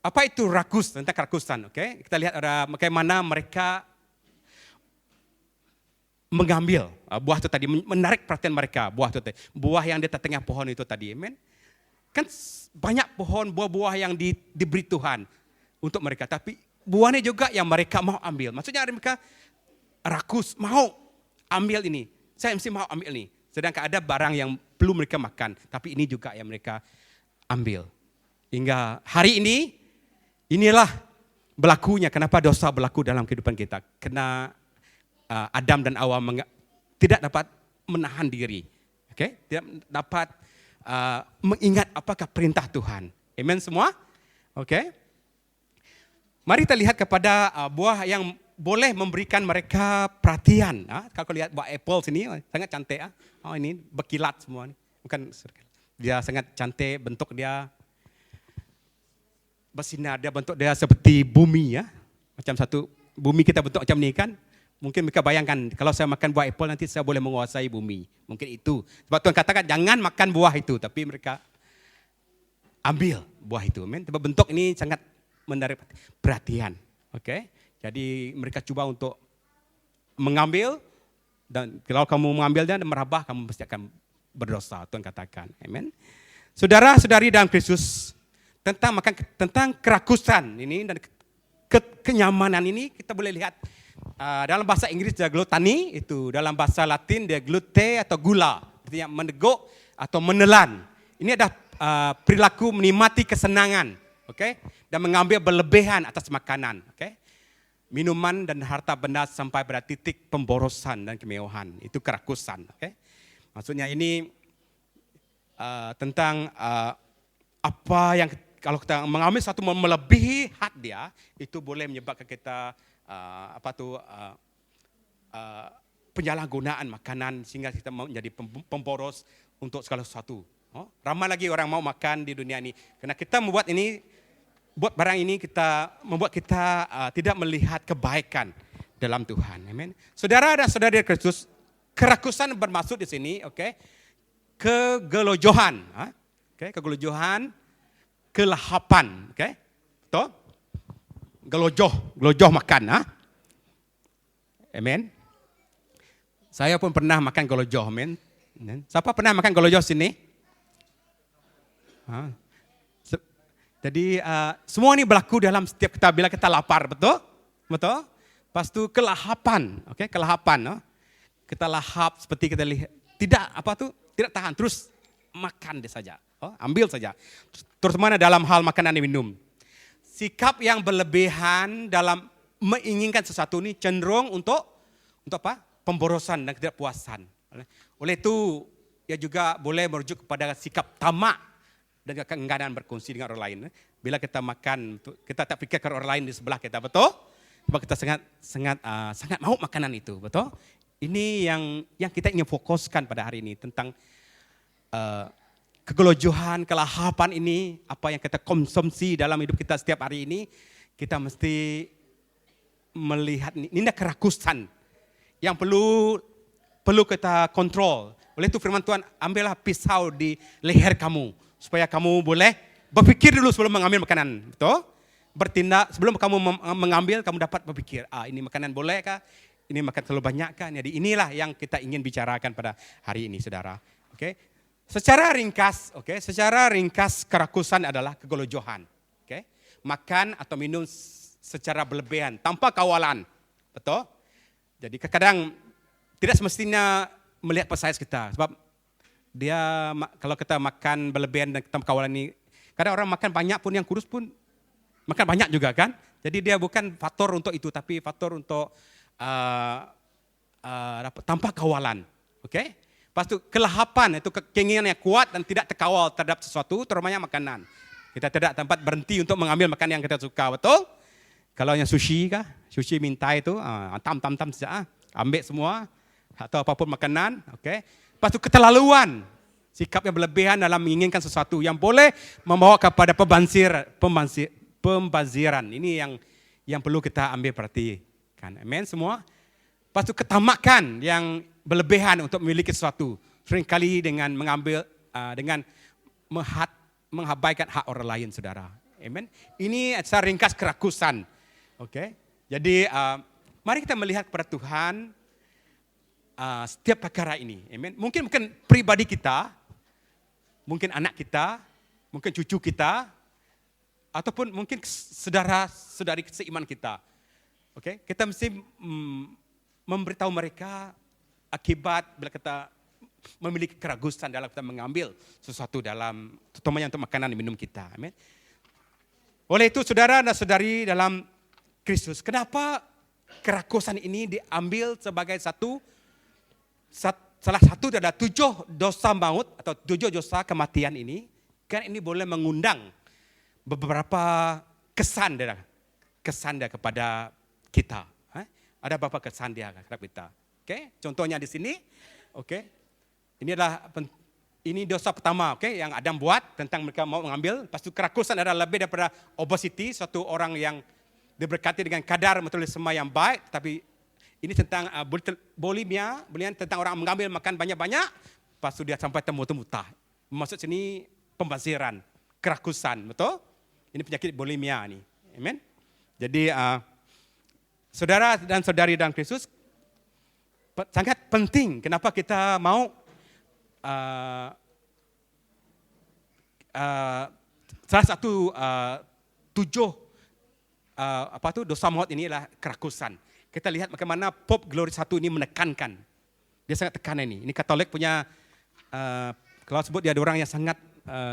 Apa itu rakus, tentang kerakusan, oke? Kita lihat ada bagaimana mereka mengambil buah itu tadi, menarik perhatian mereka, buah itu tadi, buah yang di tengah pohon itu tadi, amen. Kan banyak pohon buah-buah yang diberi Tuhan untuk mereka, tapi buahnya juga yang mereka mau ambil. Maksudnya mereka rakus, mau ambil ini, saya mesti mau ambil ini. Sedangkan ada barang yang belum mereka makan, tapi ini juga yang mereka ambil. Hingga hari ini, inilah berlakunya kenapa dosa berlaku dalam kehidupan kita. Karena Adam dan Hawa tidak dapat menahan diri. Tidak dapat mengingat apakah perintah Tuhan. Amen semua? Mari kita lihat kepada buah yang boleh memberikan mereka perhatian. Kalau lihat buah apple sini, sangat cantik. Oh ini berkilat semua. Bukan, dia sangat cantik, bentuk dia bersinar, dia bentuk dia seperti bumi ya. Macam satu bumi kita bentuk macam ni kan. Mungkin mereka bayangkan kalau saya makan buah apple nanti saya boleh menguasai bumi. Mungkin itu. Sebab Tuhan katakan jangan makan buah itu, tapi mereka ambil buah itu. Sebab bentuk ini sangat menarik perhatian. Jadi mereka coba untuk mengambil, dan kalau kamu mengambilnya dan merabah, kamu pasti akan berdosa. Tuhan katakan. Amen. Saudara-saudari dalam Kristus, tentang kerakusan ini dan kenyamanan ini kita boleh lihat dalam bahasa Inggris dia glutani, itu dalam bahasa Latin dia glute atau gula, artinya meneguk atau menelan. Ini adalah perilaku menikmati kesenangan, dan mengambil berlebihan atas makanan, minuman dan harta benda sampai pada titik pemborosan dan kemewahan. Itu kerakusan, Maksudnya ini tentang apa yang kalau kita mengambil satu melebihi had dia, itu boleh menyebabkan kita penyalahgunaan makanan sehingga kita menjadi pemboros untuk segala sesuatu. Ramai lagi orang mau makan di dunia ini. Karena kita buat barang ini membuat kita tidak melihat kebaikan dalam Tuhan. Amen. Saudara dan saudari Kristus, kerakusan bermaksud di sini, kegelojohan, kegelojohan, kelahapan, betul? Gelojoh makan, amen. Saya pun pernah makan gelojoh, amen. Siapa pernah makan gelojoh sini? Jadi semua ini berlaku dalam setiap kita bila kita lapar, betul? Lepas itu kelahapan, kelahapan, kita lahap seperti kita lihat, tidak tahan, terus makan dia saja, ambil saja. Terus mana dalam hal makanan dan minum? Sikap yang berlebihan dalam menginginkan sesuatu ini cenderung untuk apa? Pemborosan dan ketidakpuasan. Oleh itu, ia juga boleh merujuk kepada sikap tamak dan keengganan berkongsi dengan orang lain. Bila kita makan, kita tak fikirkan orang lain di sebelah kita, betul? Sebab kita sangat mau makanan itu, betul? Ini yang kita ingin fokuskan pada hari ini tentang kegelojohan, kelahapan ini, apa yang kita konsumsi dalam hidup kita setiap hari ini, kita mesti melihat ini kerakusan yang perlu kita kontrol. Oleh itu firman Tuhan, ambillah pisau di leher kamu supaya kamu boleh berpikir dulu sebelum mengambil makanan, betul? Bertindak sebelum kamu mengambil, kamu dapat berpikir, ini makanan bolehkah? Ini makan terlalu banyakkah? Jadi inilah yang kita ingin bicarakan pada hari ini, saudara. Secara ringkas kerakusan adalah kegelojohan. Makan atau minum secara berlebihan tanpa kawalan. Betul? Jadi kadang tidak semestinya melihat size kita. Sebab kalau kita makan berlebihan dan tanpa kawalan ini, kadang orang makan banyak pun yang kurus pun makan banyak juga kan. Jadi dia bukan faktor untuk itu, tapi faktor untuk tanpa kawalan. Lepas itu kelahapan, itu keinginan yang kuat dan tidak terkawal terhadap sesuatu, terutamanya makanan. Kita tidak tempat berhenti untuk mengambil makanan yang kita suka, betul? Kalau yang sushi minta itu, tam saja, ambil semua, atau apapun makanan, Lepas itu keterlaluan, sikap yang berlebihan dalam menginginkan sesuatu yang boleh membawa kepada pembaziran. Ini yang perlu kita ambil perhatikan. Amen semua. Lepas itu ketamakan berlebihan untuk memiliki sesuatu. Seringkali dengan mengambil, dengan mengabaikan hak orang lain, saudara. Amen. Ini secara ringkas kerakusan. Oke. Jadi mari kita melihat kepada Tuhan setiap perkara ini. Amen. Mungkin pribadi kita, mungkin anak kita, mungkin cucu kita, ataupun mungkin saudara-saudari seiman kita. Oke, kita mesti memberitahu mereka akibat bila kita memiliki keragusan dalam kita mengambil sesuatu dalam, terutamanya untuk makanan dan minum kita. Amen. Oleh itu, saudara dan saudari dalam Kristus, kenapa kerakusan ini diambil sebagai salah satu dari 7 dosa maut atau 7 dosa kematian ini? Kan ini boleh mengundang beberapa kesan dia kepada kita. Ada beberapa kesan dia kepada kita. Oke, contohnya di sini. Oke, ini dosa pertama. Oke, yang Adam buat tentang mereka mau mengambil. Lepas itu kerakusan adalah lebih daripada obesity, suatu orang yang diberkati dengan kadar metabolisme yang baik, tapi ini tentang bulimia, tentang orang mengambil makan banyak-banyak, lepas itu dia sampai temu-temu-tah. Maksud sini pembaziran, kerakusan, betul? Ini penyakit bulimia ini. Amen. Jadi saudara dan saudari dalam Kristus, sangat penting kenapa kita mau salah satu 7 dosa maut ini adalah kerakusan. Kita lihat bagaimana Pope Glory I ini menekankan. Dia sangat tekan ini. Ini Katolik punya, kalau sebut dia ada orang yang sangat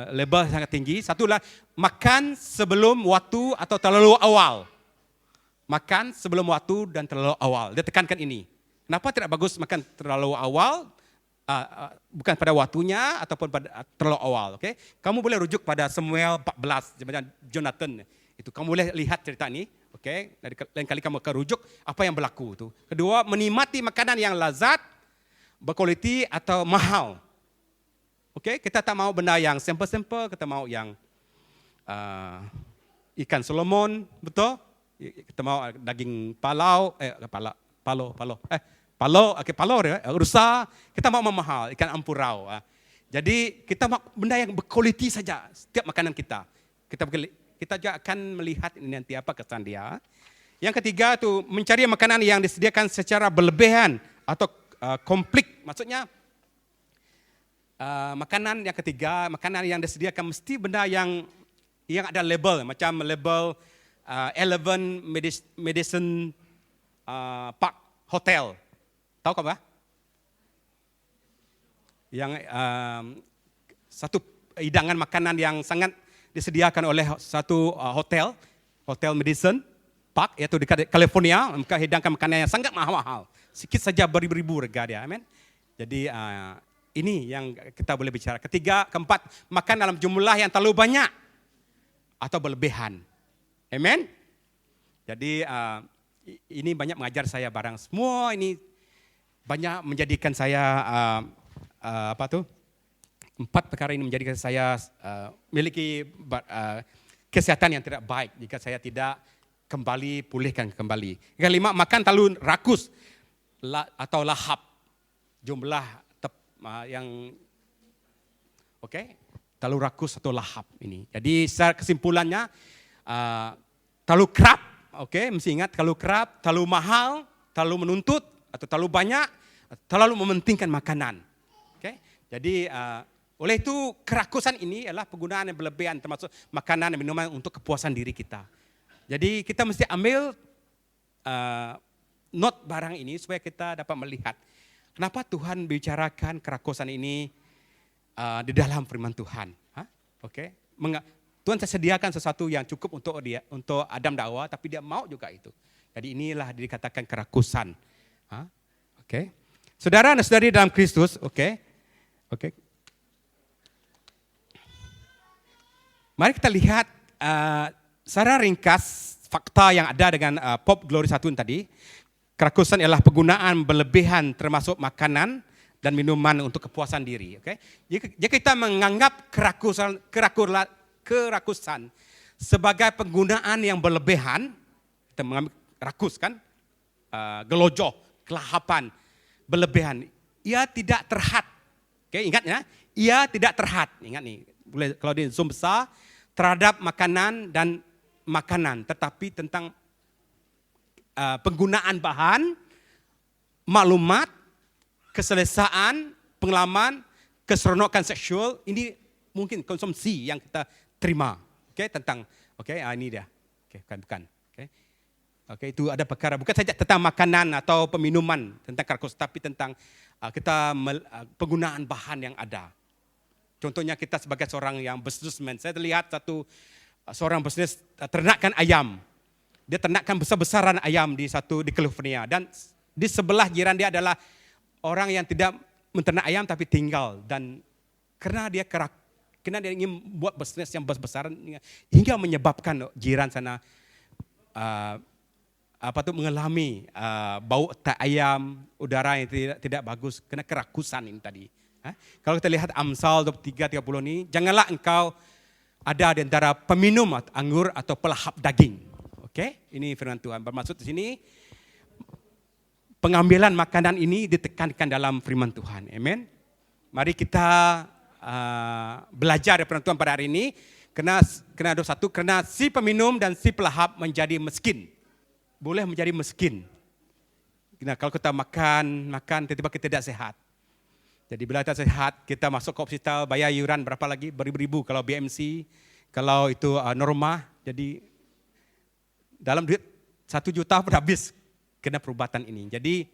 label sangat tinggi. Satu adalah makan sebelum waktu atau terlalu awal. Makan sebelum waktu dan terlalu awal. Dia tekankan ini. Kenapa tidak bagus makan terlalu awal? Bukan pada waktunya ataupun pada terlalu awal. Okay? Kamu boleh rujuk pada Samuel 14, macam Jonathan. Itu kamu boleh lihat cerita ini. Okay? Lain kali kamu akan rujuk apa yang berlaku. Itu. Kedua, menikmati makanan yang lazat, berkualiti atau mahal. Okay? Kita tak mau benda yang simple-simple, kita mau yang ikan Solomon, betul? Kita mau daging palau, rusa, kita mau mahal, ikan ampurau. Jadi kita mau benda yang berkualiti saja setiap makanan kita. Kita juga akan melihat ini nanti apa kesan dia. Yang ketiga tu mencari makanan yang disediakan secara berlebihan atau konflik. Maksudnya makanan yang ketiga, makanan yang disediakan mesti benda yang ada label, macam label 11 Medicine Park Hotel. Tahu apa? Yang satu hidangan makanan yang sangat disediakan oleh satu hotel Medicine Park, yaitu di California, mereka hidangkan makanan yang sangat mahal-mahal. Sikit saja beribu-ribu harga dia, amen. Jadi ini yang kita boleh bicara. Ketiga, keempat, makan dalam jumlah yang terlalu banyak atau berlebihan. Amen. Jadi ini banyak mengajar saya barang. Semua ini banyak menjadikan saya 4 perkara ini menjadikan saya memiliki kesehatan yang tidak baik jika saya tidak pulihkan kembali. Yang kelima, makan terlalu rakus atau lahap. Jumlah yang terlalu rakus atau lahap ini. Jadi secara kesimpulannya terlalu kerap, mesti ingat terlalu kerap, terlalu mahal, terlalu menuntut atau terlalu banyak, terlalu mementingkan makanan. Jadi oleh itu kerakusan ini adalah penggunaan yang berlebihan termasuk makanan dan minuman untuk kepuasan diri kita. Jadi kita mesti ambil note barang ini supaya kita dapat melihat kenapa Tuhan bicarakan kerakusan ini di dalam firman Tuhan. Tuhan sediakan sesuatu yang cukup untuk Adam dan Hawa, tapi dia mau juga itu. Jadi inilah dikatakan kerakusan. Saudara dan saudari dalam Kristus, mari kita lihat secara ringkas fakta yang ada dengan Pope Glory I tadi. Kerakusan ialah penggunaan berlebihan termasuk makanan dan minuman untuk kepuasan diri. Jika kita menganggap kerakusan sebagai penggunaan yang berlebihan, kita mengambil rakus kan, gelojoh, kelahapan, berlebihan. ia tidak terhad. Oke, ingat ya, ia tidak terhad. Ingat nih, boleh kalau di zoom besar, terhadap makanan dan makanan, tetapi tentang penggunaan bahan, maklumat, keselesaan, pengalaman, keseronokan seksual, ini mungkin konsumsi yang kita terima. Oke, tentang, ini dia. Oke, bukan. Oke, itu ada perkara bukan saja tentang makanan atau peminuman tentang kerakus, tapi tentang penggunaan bahan yang ada. Contohnya kita sebagai seorang yang businessman, saya lihat seorang bisnis ternakkan ayam. Dia ternakkan besar-besaran ayam di California, dan di sebelah jiran dia adalah orang yang tidak menternak ayam tapi tinggal, dan karena dia ingin buat bisnis yang besar-besaran hingga menyebabkan jiran sana mengalami bau tak ayam, udara yang tidak bagus karena kerakusan ini tadi. Kalau kita lihat Amsal 23:30 ini, janganlah engkau ada di antara peminum anggur atau pelahap daging. Oke, ini firman Tuhan. Bermaksud di sini pengambilan makanan ini ditekankan dalam firman Tuhan. Amen. Mari kita belajar dari firman Tuhan pada hari ini. Karena si peminum dan si pelahap menjadi miskin. Boleh menjadi miskin. Nah, kalau kita makan tiba-tiba kita tidak sehat. Jadi bila tidak sehat, kita masuk ke hospital, bayar iuran berapa lagi? Beribu-ribu kalau BMC, kalau itu Norma. Jadi dalam duit 1 juta pun habis kena perubatan ini. Jadi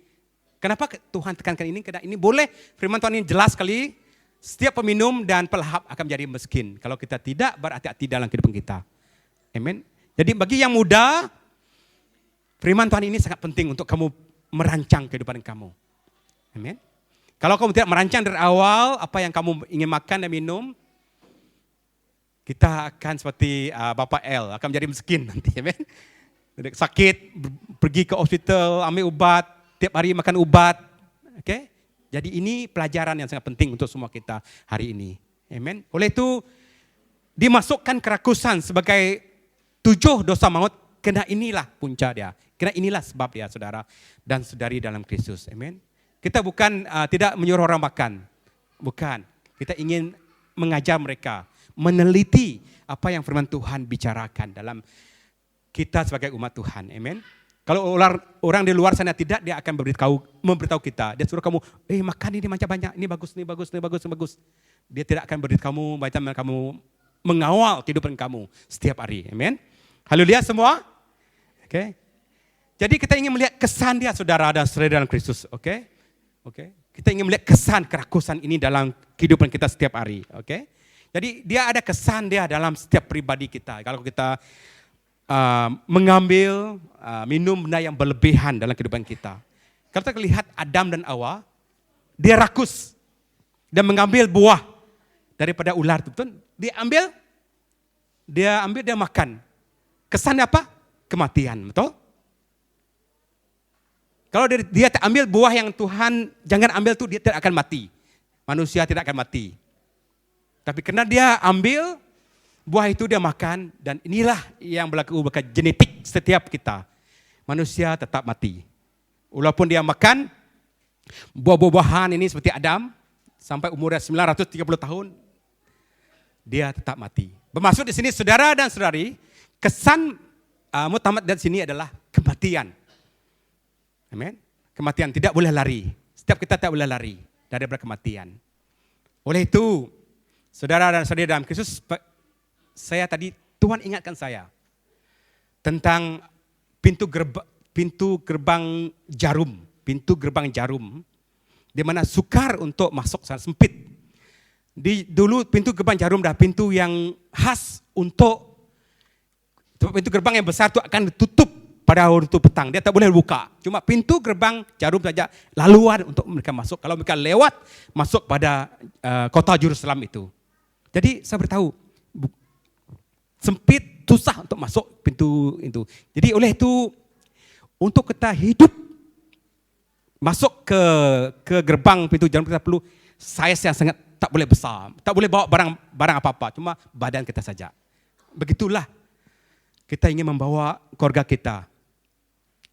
kenapa Tuhan tekankan ini? Karena ini boleh, firman Tuhan ini jelas sekali, setiap peminum dan pelahap akan menjadi miskin. Kalau kita tidak berhati-hati dalam kehidupan kita. Amen. Jadi bagi yang muda, firman Tuhan ini sangat penting untuk kamu merancang kehidupan kamu. Amin. Kalau kamu tidak merancang dari awal apa yang kamu ingin makan dan minum, kita akan seperti Bapak L, akan menjadi miskin nanti. Amin. Sakit, pergi ke hospital, ambil obat, tiap hari makan obat. Oke? Jadi ini pelajaran yang sangat penting untuk semua kita hari ini. Amin. Oleh itu, dimasukkan kerakusan sebagai 7 dosa maut. Karena inilah punca dia. Karena inilah sebab dia, saudara dan saudari dalam Kristus. Amin. Kita bukan tidak menyuruh orang makan. Bukan. Kita ingin mengajar mereka. Meneliti apa yang firman Tuhan bicarakan dalam kita sebagai umat Tuhan. Amin. Kalau orang di luar sana tidak, dia akan memberitahu kita. Dia suruh kamu, makan ini macam banyak. Ini bagus, ini bagus, ini bagus, ini bagus. Dia tidak akan beritahu kamu macam kamu mengawal kehidupan kamu setiap hari. Amin. Haleluya semua. Oke. Jadi kita ingin melihat kesan dia, saudara dan saudari dalam Kristus. Oke. Kita ingin melihat kesan kerakusan ini dalam kehidupan kita setiap hari. Oke. Jadi dia ada kesan dia dalam setiap pribadi kita. Kalau kita mengambil minum benda yang berlebihan dalam kehidupan kita. Kalau kita lihat Adam dan Hawa, dia rakus dan mengambil buah daripada ular itu. Dia ambil, dia makan. Kesannya apa? Kematian, betul? Kalau dia ambil buah yang Tuhan jangan ambil itu, dia tidak akan mati. Manusia tidak akan mati. Tapi karena dia ambil buah itu, dia makan, dan inilah yang berlaku genetik setiap kita. Manusia tetap mati. Walaupun dia makan buah-buahan ini seperti Adam, sampai umurnya 930 tahun, dia tetap mati. Bermaksud di sini saudara dan saudari, kesan mutamat dari sini adalah kematian. Amen. Kematian tidak boleh lari. Setiap kita tidak boleh lari daripada kematian. Oleh itu, saudara dan saudari dalam Kristus, Tuhan ingatkan saya tentang pintu gerbang jarum, di mana sukar untuk masuk sana, sempit. Dulu pintu gerbang jarum dah pintu yang khas untuk pintu gerbang yang besar itu akan ditutup pada waktu petang, dia tak boleh buka. Cuma pintu gerbang jarum saja laluan untuk mereka masuk. Kalau mereka lewat masuk pada kota Yerusalem itu. Jadi saya beritahu sempit, susah untuk masuk pintu itu. Jadi oleh itu untuk kita hidup masuk ke gerbang pintu jarum, kita perlu size yang sangat tak boleh besar, tak boleh bawa barang apa-apa, cuma badan kita saja. Begitulah kita ingin membawa keluarga kita,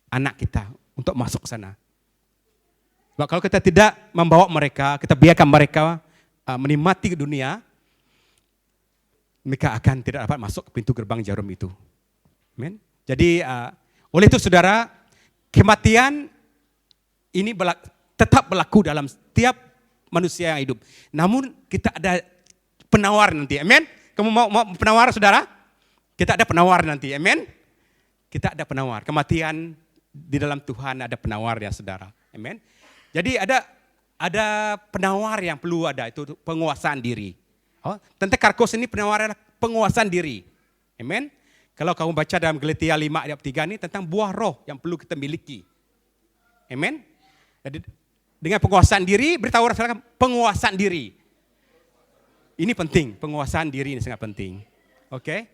anak kita untuk masuk sana. Sebab kalau kita tidak membawa mereka, kita biarkan mereka menikmati dunia, mereka akan tidak dapat masuk ke pintu gerbang jarum itu. Amen. Jadi oleh itu saudara, kematian ini tetap berlaku dalam setiap manusia yang hidup. Namun kita ada penawar nanti. Amen. Kamu mau penawar saudara? Kita ada penawar nanti. Amen. Kita ada penawar. Kematian di dalam Tuhan ada penawar ya saudara. Amen. Jadi ada penawar yang perlu ada, itu penguasaan diri. Tentang Karkos ini penawar adalah penguasaan diri. Amen. Kalau kamu baca dalam Galatia 5 ayat 3 ini tentang buah roh yang perlu kita miliki. Amen. Jadi dengan penguasaan diri, beritahu orang penguasaan diri. Ini penting, penguasaan diri ini sangat penting. Oke.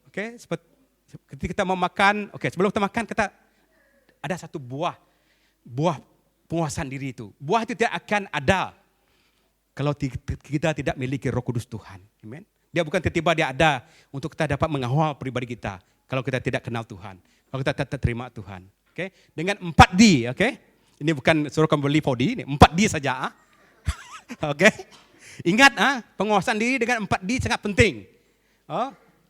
Ketika kita mau makan, sebelum kita makan kita ada satu buah penguasaan diri itu. Buah itu tidak akan ada kalau kita tidak memiliki Roh Kudus Tuhan. Amen. Dia bukan tiba-tiba dia ada untuk kita dapat mengawal pribadi kita kalau kita tidak kenal Tuhan. Kalau kita tidak terima Tuhan. Oke. Dengan 4D, oke. Ini bukan suruh kamu beli 4D, ini 4D saja. Oke. Ingat, penguasaan diri dengan 4D sangat penting.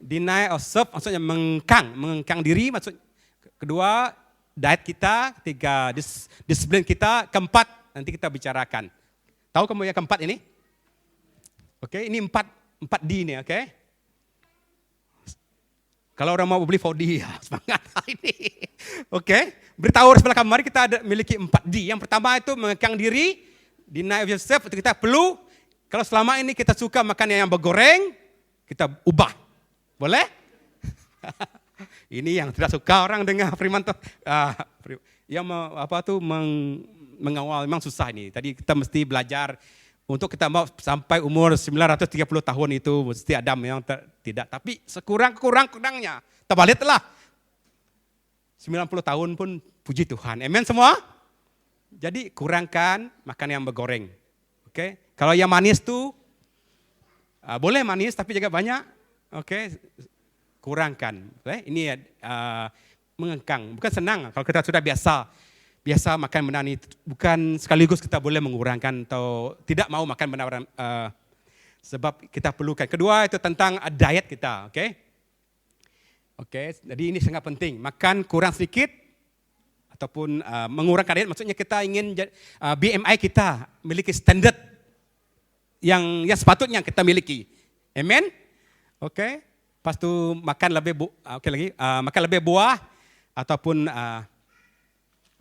Deny or serve maksudnya mengengkang diri, maksud kedua diet kita, ketiga disiplin kita, keempat nanti kita bicarakan. Tahu kamu yang keempat ini? Oke, ini 4D ini, oke. Kalau orang mau beli 4D, ya semangat ini. Oke, beritahu sebelah kamu, mari kita miliki 4D. Yang pertama itu mengekang diri, deny of yourself, itu kita perlu. Kalau selama ini kita suka makan yang bergoreng, kita ubah. Boleh? Ini yang tidak suka orang dengar firman Tuhan. Yang mengawal memang susah ini. Tadi kita mesti belajar untuk kita mau sampai umur 930 tahun itu mesti ada yang tidak. Tapi sekurang-kurangnya terbaliklah. 90 tahun pun puji Tuhan. Amen semua? Jadi kurangkan makan yang bergoreng. Oke? Kalau yang manis tuh boleh manis tapi juga banyak. Oke? Kurangkan. Ini mengengkang. Bukan senang kalau kita sudah biasa makan benda ini. Bukan sekaligus kita boleh mengurangkan atau tidak mau makan benda sebab kita perlukan. Kedua itu tentang diet kita. Oke, jadi ini sangat penting. Makan kurang sedikit ataupun mengurangkan diet. Maksudnya kita ingin BMI kita memiliki standar yang sepatutnya kita miliki. Amen. Oke. Lepas tu makan lebih buah ataupun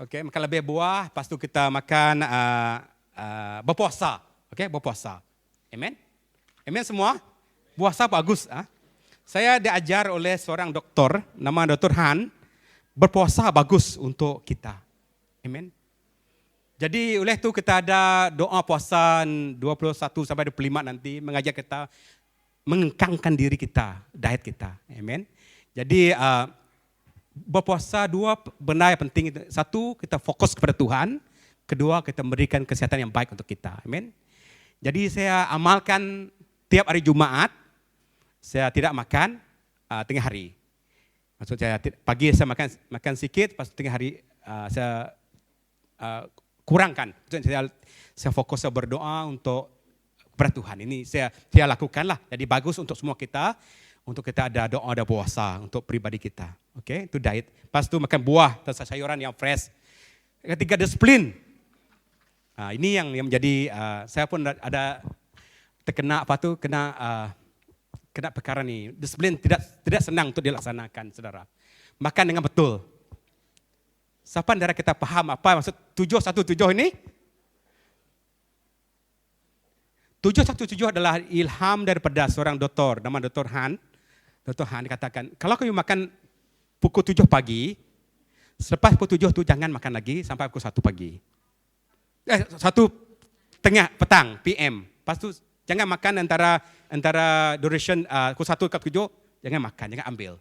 makan lebih buah. Lepas tu kita makan berpuasa. Berpuasa. Amen. Amen semua. Puasa bagus. Saya diajar oleh seorang doktor, nama Dr. Han, berpuasa bagus untuk kita. Amen. Jadi oleh itu kita ada doa puasa 21 sampai 25 nanti mengajak kita mengengkangkan diri kita, diet kita. Amen. Jadi berpuasa dua benda yang penting. Satu, kita fokus kepada Tuhan. Kedua, kita memberikan kesehatan yang baik untuk kita. Amen. Jadi saya amalkan tiap hari Jumat, saya tidak makan tengah hari. Maksud saya pagi saya makan sedikit, pas tengah hari saya kurangkan. Saya fokus berdoa untuk kepada Tuhan. Ini saya lakukanlah. Jadi bagus untuk semua kita. Untuk kita ada doa, ada puasa untuk pribadi kita. Oke, itu diet. Pas itu makan buah dan sayuran yang fresh. Ketiga disiplin. Ini yang menjadi saya pun ada terkena kena perkara ini. Disiplin tidak senang untuk dilaksanakan, saudara. Makan dengan betul. Siapa darah kita paham apa maksud 717 ini? 717 adalah ilham daripada seorang doktor, nama Dr. Han. Dr. Han dikatakan, kalau kamu makan pukul 7 pagi, selepas pukul 7 itu jangan makan lagi sampai pukul 1 pagi. 1 tengah petang, PM. Lepas itu jangan makan antara duration pukul 1 ke 7, jangan makan, jangan ambil.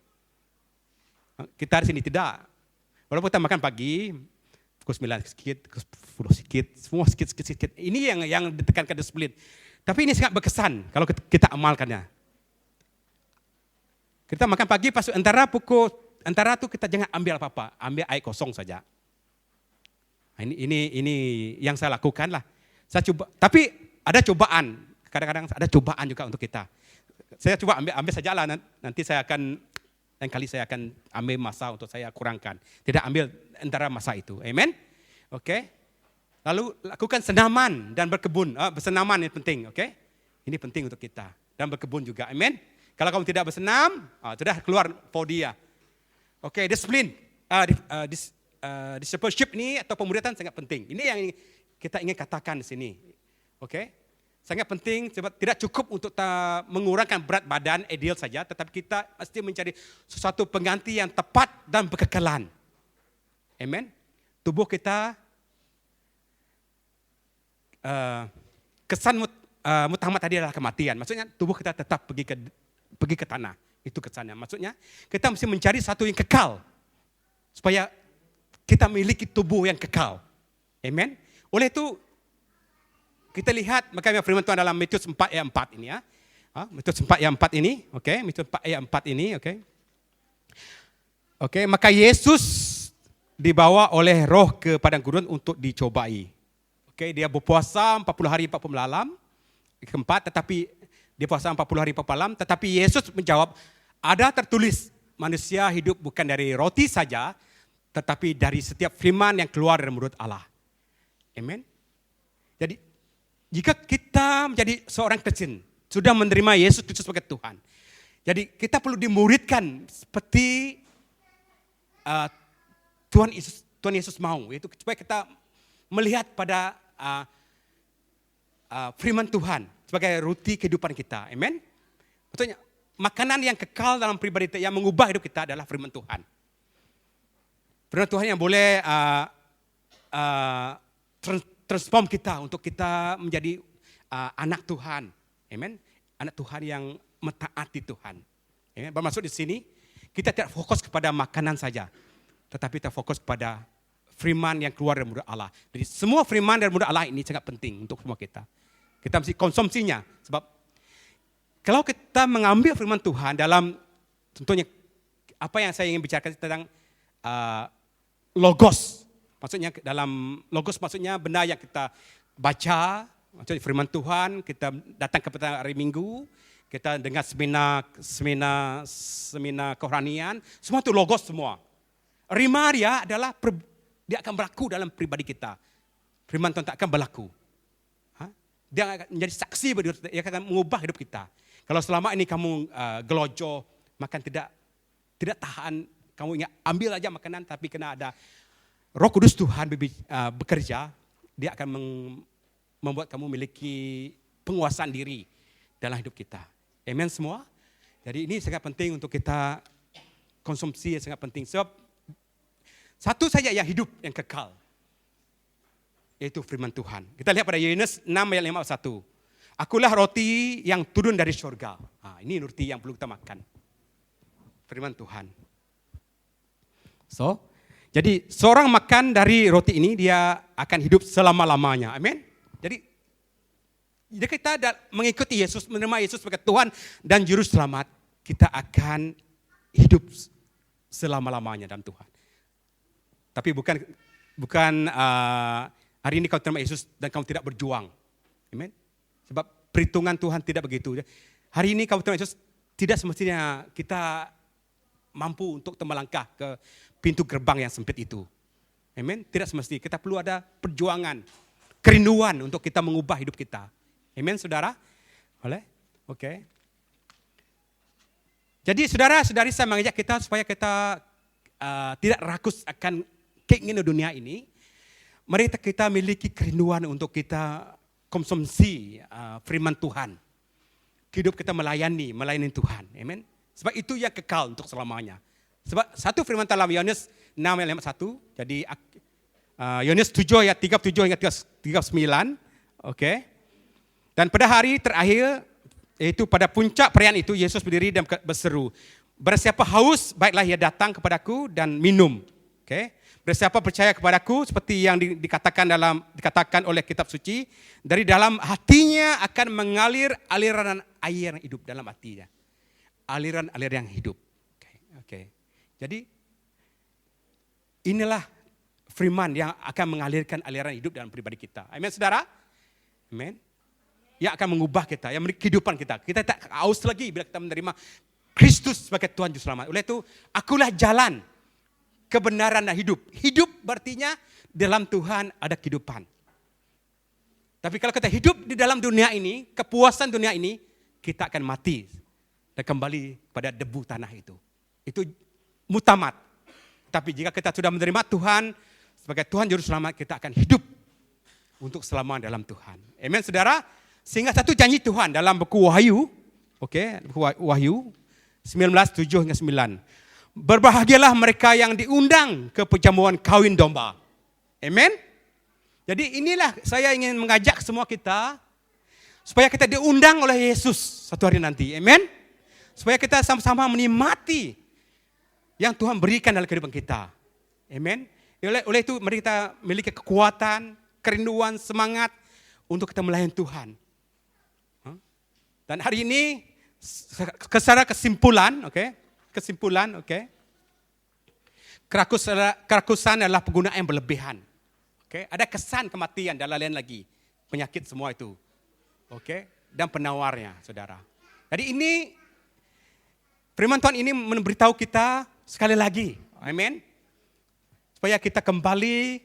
Kita di sini tidak. Walaupun kita makan pagi, pukul 9 sedikit, pukul 10 sedikit, semua sedikit. Ini yang ditekankan disiplin. Tapi ini sangat berkesan kalau kita amalkannya. Kita makan pagi, pas antara itu kita jangan ambil apa-apa, ambil air kosong saja. Ini yang saya lakukan lah. Saya coba, tapi ada cobaan. Kadang-kadang ada cobaan juga untuk kita. Saya coba ambil saja lah. Nanti saya akan, lain kali saya akan ambil masa untuk saya kurangkan. Tidak ambil antara masa itu. Amen. Oke. Lalu lakukan senaman dan berkebun. Bersenaman ini penting. Oke. Ini penting untuk kita. Dan berkebun juga. Amen. Kalau kamu tidak bersenam, sudah keluar dia. Oke, disiplin. Discipleship ini atau pemuridan sangat penting. Ini yang kita ingin katakan di sini. Oke? Sangat penting sebab tidak cukup untuk mengurangkan berat badan ideal saja, tetapi kita mesti mencari sesuatu pengganti yang tepat dan berkekalan. Amen. Tubuh kita kesan mutamat tadi adalah kematian. Maksudnya tubuh kita tetap pergi ke tanah. Itu kesannya. Maksudnya kita mesti mencari satu yang kekal supaya kita memiliki tubuh yang kekal. Amen. Oleh itu, kita lihat makanya firman Tuhan dalam Matius 4 ayat 4 ini ya. Matius 4 ayat 4 ini, oke, Matius 4 ayat 4 ini, oke. Oke, maka Yesus dibawa oleh Roh ke padang gurun untuk dicobai. Oke, dia berpuasa 40 hari 40 malam. Keempat, tetapi dia puasa 40 hari 40 malam, tetapi Yesus menjawab, ada tertulis manusia hidup bukan dari roti saja, tetapi dari setiap firman yang keluar dari mulut Allah. Amen. Jadi, jika kita menjadi seorang Kristen, sudah menerima Yesus Kristus sebagai Tuhan. Jadi, kita perlu dimuridkan seperti Tuhan Yesus mau. Yaitu supaya kita melihat pada firman Tuhan sebagai roti kehidupan kita. Amen. Maksudnya, makanan yang kekal dalam pribadi kita, yang mengubah hidup kita adalah firman Tuhan. Firman Tuhan yang boleh transform kita untuk kita menjadi anak Tuhan. Amen. Anak Tuhan yang mentaati Tuhan. Amen. Bermaksud di sini kita tidak fokus kepada makanan saja, tetapi kita fokus kepada firman yang keluar dari mulut Allah. Jadi semua firman dari mulut Allah ini sangat penting untuk semua kita. Kita mesti konsumsinya. Sebab kalau kita mengambil firman Tuhan dalam, contohnya apa yang saya ingin bicarakan tentang logos. Maksudnya dalam logos maksudnya benda yang kita baca, maksudnya firman Tuhan, kita datang kepada hari Minggu, kita dengar seminar kerohanian, semua itu logos semua. Rima dia adalah dia akan berlaku dalam pribadi kita. Firman Tuhan tak akan berlaku. Dia akan menjadi saksi, dia akan mengubah hidup kita. Kalau selama ini kamu gelojoh, makan tidak tahan, kamu ingat ambil aja makanan, tapi kena ada Roh Kudus Tuhan bekerja, dia akan membuat kamu memiliki penguasaan diri dalam hidup kita. Amen semua. Jadi ini sangat penting untuk kita konsumsi, sangat penting. Sebab satu saja yang hidup, yang kekal, yaitu firman Tuhan. Kita lihat pada Yohanes 6 ayat 51. Akulah roti yang turun dari surga. Ini roti yang perlu kita makan. Firman Tuhan. Jadi seorang makan dari roti ini, dia akan hidup selama-lamanya. Amin. Jadi jika kita mengikuti Yesus, menerima Yesus sebagai Tuhan dan Juru Selamat, kita akan hidup selama-lamanya dalam Tuhan. Tapi bukan hari ini kau terima Yesus dan kau tidak berjuang. Amin. Sebab perhitungan Tuhan tidak begitu. Hari ini kau terima Yesus, tidak semestinya kita mampu untuk melangkah ke pintu gerbang yang sempit itu. Amin. Tidak semestinya. Kita perlu ada perjuangan, kerinduan untuk kita mengubah hidup kita. Amin, saudara? Boleh? Oke. Jadi saudara-saudari, saya mengajak kita supaya kita tidak rakus akan keinginan dunia ini. Mari kita miliki kerinduan untuk kita konsumsi firman Tuhan. Hidup kita melayani Tuhan. Amin. Sebab itu yang kekal untuk selamanya. Sebab satu firman dalam Yohanes 6 ayat 51. Jadi Yohanes 7 ayat 37 hingga 39. Oke. Dan pada hari terakhir, yaitu pada puncak perayaan itu, Yesus berdiri dan berseru, "Bersiapa haus, baiklah ia datang kepadaku dan minum." Oke. Bersiapa percaya kepadaku, seperti yang dikatakan oleh kitab suci, dari dalam hatinya akan mengalir aliran air yang hidup dalam hatinya. Aliran-aliran yang hidup. Oke. Jadi inilah firman yang akan mengalirkan aliran hidup dalam pribadi kita. Amin, saudara? Amin. Yang akan mengubah kita, yang memberi kehidupan kita. Kita tak haus lagi bila kita menerima Kristus sebagai Tuhan Juru Selamat. Oleh itu, akulah jalan, kebenaran dan hidup. Hidup berartinya dalam Tuhan ada kehidupan. Tapi kalau kita hidup di dalam dunia ini, kepuasan dunia ini, kita akan mati dan kembali pada debu tanah itu. Itu mutamat. Tapi jika kita sudah menerima Tuhan sebagai Tuhan Juru Selamat, kita akan hidup untuk selamanya dalam Tuhan. Amin, saudara. Sehingga satu janji Tuhan dalam buku Wahyu, buku Wahyu 19:7-9. Berbahagialah mereka yang diundang ke perjamuan kawin domba. Amin. Jadi inilah saya ingin mengajak semua kita supaya kita diundang oleh Yesus satu hari nanti. Amin. Supaya kita sama-sama menikmati yang Tuhan berikan dalam kehidupan kita. Amin. Oleh itu mari kita memiliki kekuatan, kerinduan, semangat untuk kita melayani Tuhan. Dan hari ini secara kesimpulan, kerakusan adalah penggunaan yang berlebihan. Ada kesan kematian dan lain-lain lagi, penyakit semua itu. Dan penawarnya, saudara. Jadi ini firman Tuhan ini memberitahu kita sekali lagi, amin. Supaya kita kembali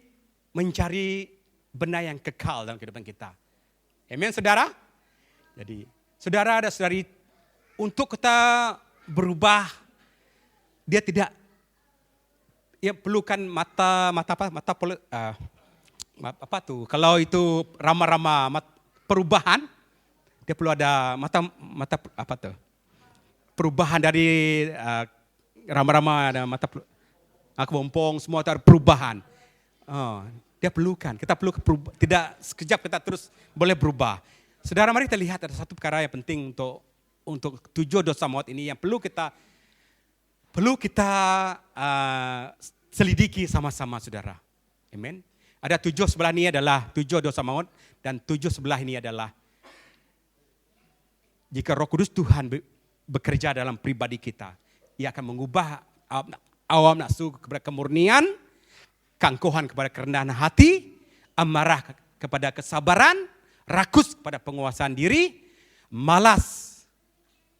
mencari benar yang kekal dalam kehidupan kita. Amin, saudara. Jadi, saudara dan saudari, untuk kita berubah, dia tidak, perlukan kalau itu rama-rama perubahan, dia perlu ada perubahan dari rama-rama, ada mata kepompong, semua itu ada perubahan. Dia perlukan, kita perlu tidak sekejap kita terus boleh berubah. Saudara, mari kita lihat ada satu perkara yang penting untuk 7 dosa maut ini yang perlu kita selidiki sama-sama, saudara. Amin. Ada 7 sebelah ini adalah 7 dosa maut dan 7 sebelah ini adalah jika Roh Kudus Tuhan bekerja dalam pribadi kita, ia akan mengubah awam nafsu kepada kemurnian, keangkuhan kepada kerendahan hati, amarah kepada kesabaran, rakus kepada penguasaan diri, malas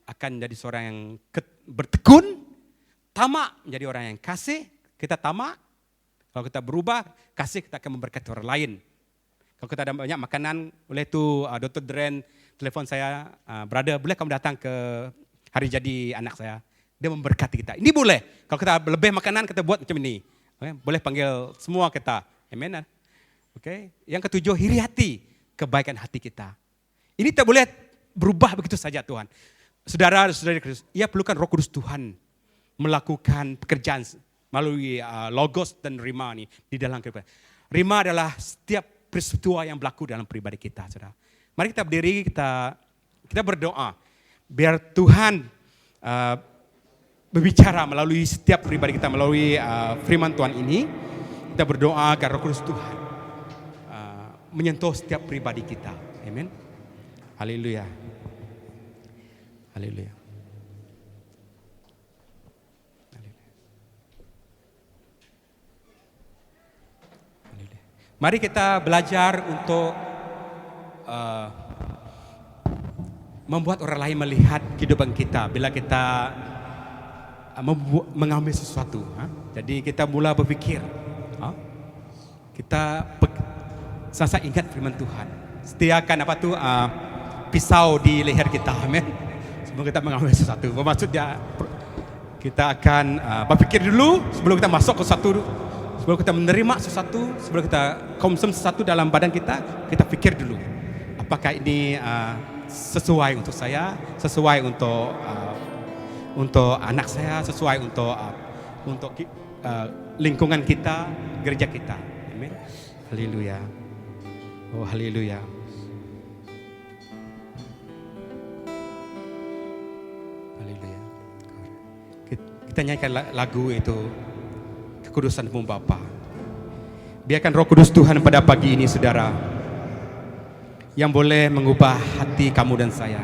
akan menjadi seorang yang bertekun, tamak menjadi orang yang kasih. Kita tamak, kalau kita berubah, kasih kita akan memberkati orang lain. Kalau kita ada banyak makanan, oleh itu Dr. Dren telepon saya, brother, boleh kamu datang ke hari jadi anak saya? Dia memberkati kita. Ini boleh. Kalau kita lebih makanan, kita buat macam ini. Boleh panggil semua kita. Amen. Yang ketujuh, iri hati. Kebaikan hati kita. Ini tak boleh berubah begitu saja, Tuhan. Saudara-saudari Kristus, ia perlukan Roh Kudus Tuhan melakukan pekerjaan melalui logos dan rima ini di dalam kehidupan. Rima adalah setiap peristiwa yang berlaku dalam pribadi kita, saudara. Mari kita berdiri, kita berdoa biar Tuhan berbicara melalui setiap pribadi kita, melalui firman Tuhan ini. Kita berdoa agar Roh Kudus Tuhan menyentuh setiap pribadi kita. Amin. Haleluya. Haleluya. Mari kita belajar untuk membuat orang lain melihat kehidupan kita bila kita mengambil sesuatu. Jadi kita mula berpikir, kita sasa ingat firman Tuhan. Setiakan pisau di leher kita, amin. Sebelum kita mengambil sesuatu. Maksudnya kita akan berpikir dulu sebelum kita masuk ke sesuatu, sebelum kita menerima sesuatu, sebelum kita konsum sesuatu dalam badan kita pikir dulu. Apakah ini sesuai untuk saya, sesuai untuk anak saya, sesuai untuk lingkungan kita, gereja kita. Amin. Haleluya. Oh, haleluya. Haleluya. Kita nyanyikan lagu itu, Kekudusan-Mu Bapa. Biarkan Roh Kudus Tuhan pada pagi ini, saudara, yang boleh mengubah hati kamu dan saya.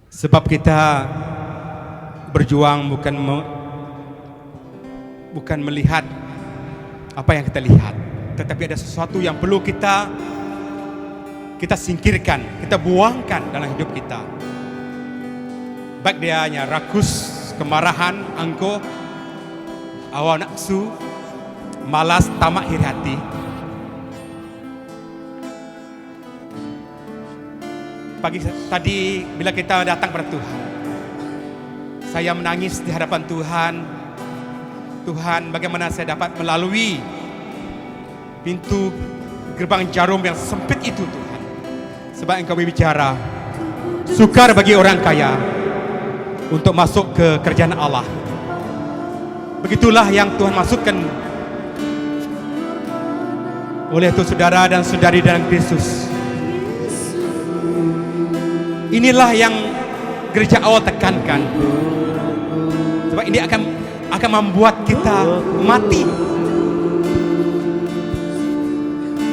Sebab kita berjuang bukan melihat apa yang kita lihat, tetapi ada sesuatu yang perlu kita singkirkan, kita buangkan dalam hidup kita. Baik dia hanya rakus, kemarahan, angkuh, hawa nafsu, malas, tamak, iri hati. Pagi tadi bila kita datang kepada Tuhan, saya menangis di hadapan Tuhan. Tuhan, bagaimana saya dapat melalui pintu gerbang jarum yang sempit itu, Tuhan. Sebab Engkau berbicara, sukar bagi orang kaya untuk masuk ke kerajaan Allah. Begitulah yang Tuhan maksudkan oleh itu saudara dan saudari dalam Kristus. Inilah yang gereja awal tekankan. Sebab ini akan membuat kita mati.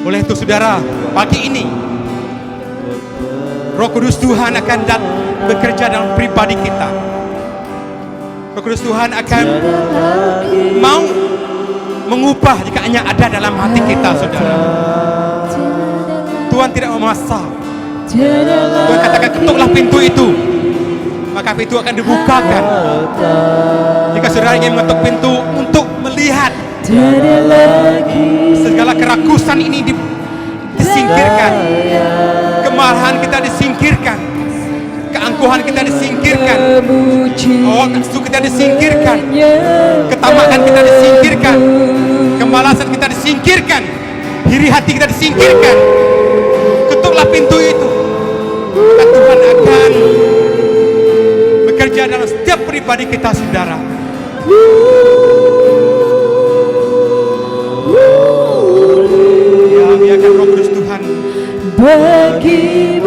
Oleh itu saudara, pagi ini Roh Kudus Tuhan akan bekerja dalam pribadi kita. Roh Kudus Tuhan akan mau mengubah jika hanya ada dalam hati kita, saudara. Tuhan tidak memaksa. Tuhan katakan, ketuklah pintu itu, maka pintu akan dibukakan. Jika saudara ingin mengetuk pintu untuk melihat segala kerakusan ini disingkirkan, kemarahan kita disingkirkan, keangkuhan kita disingkirkan, hawa nafsu kita disingkirkan, ketamakan kita disingkirkan, kemalasan kita disingkirkan, iri hati kita disingkirkan. Ketuklah pintu itu, maka Tuhan akan bekerja dalam setiap pribadi kita, saudara. Ya, biarkan Roh Kudus Tuhan bagi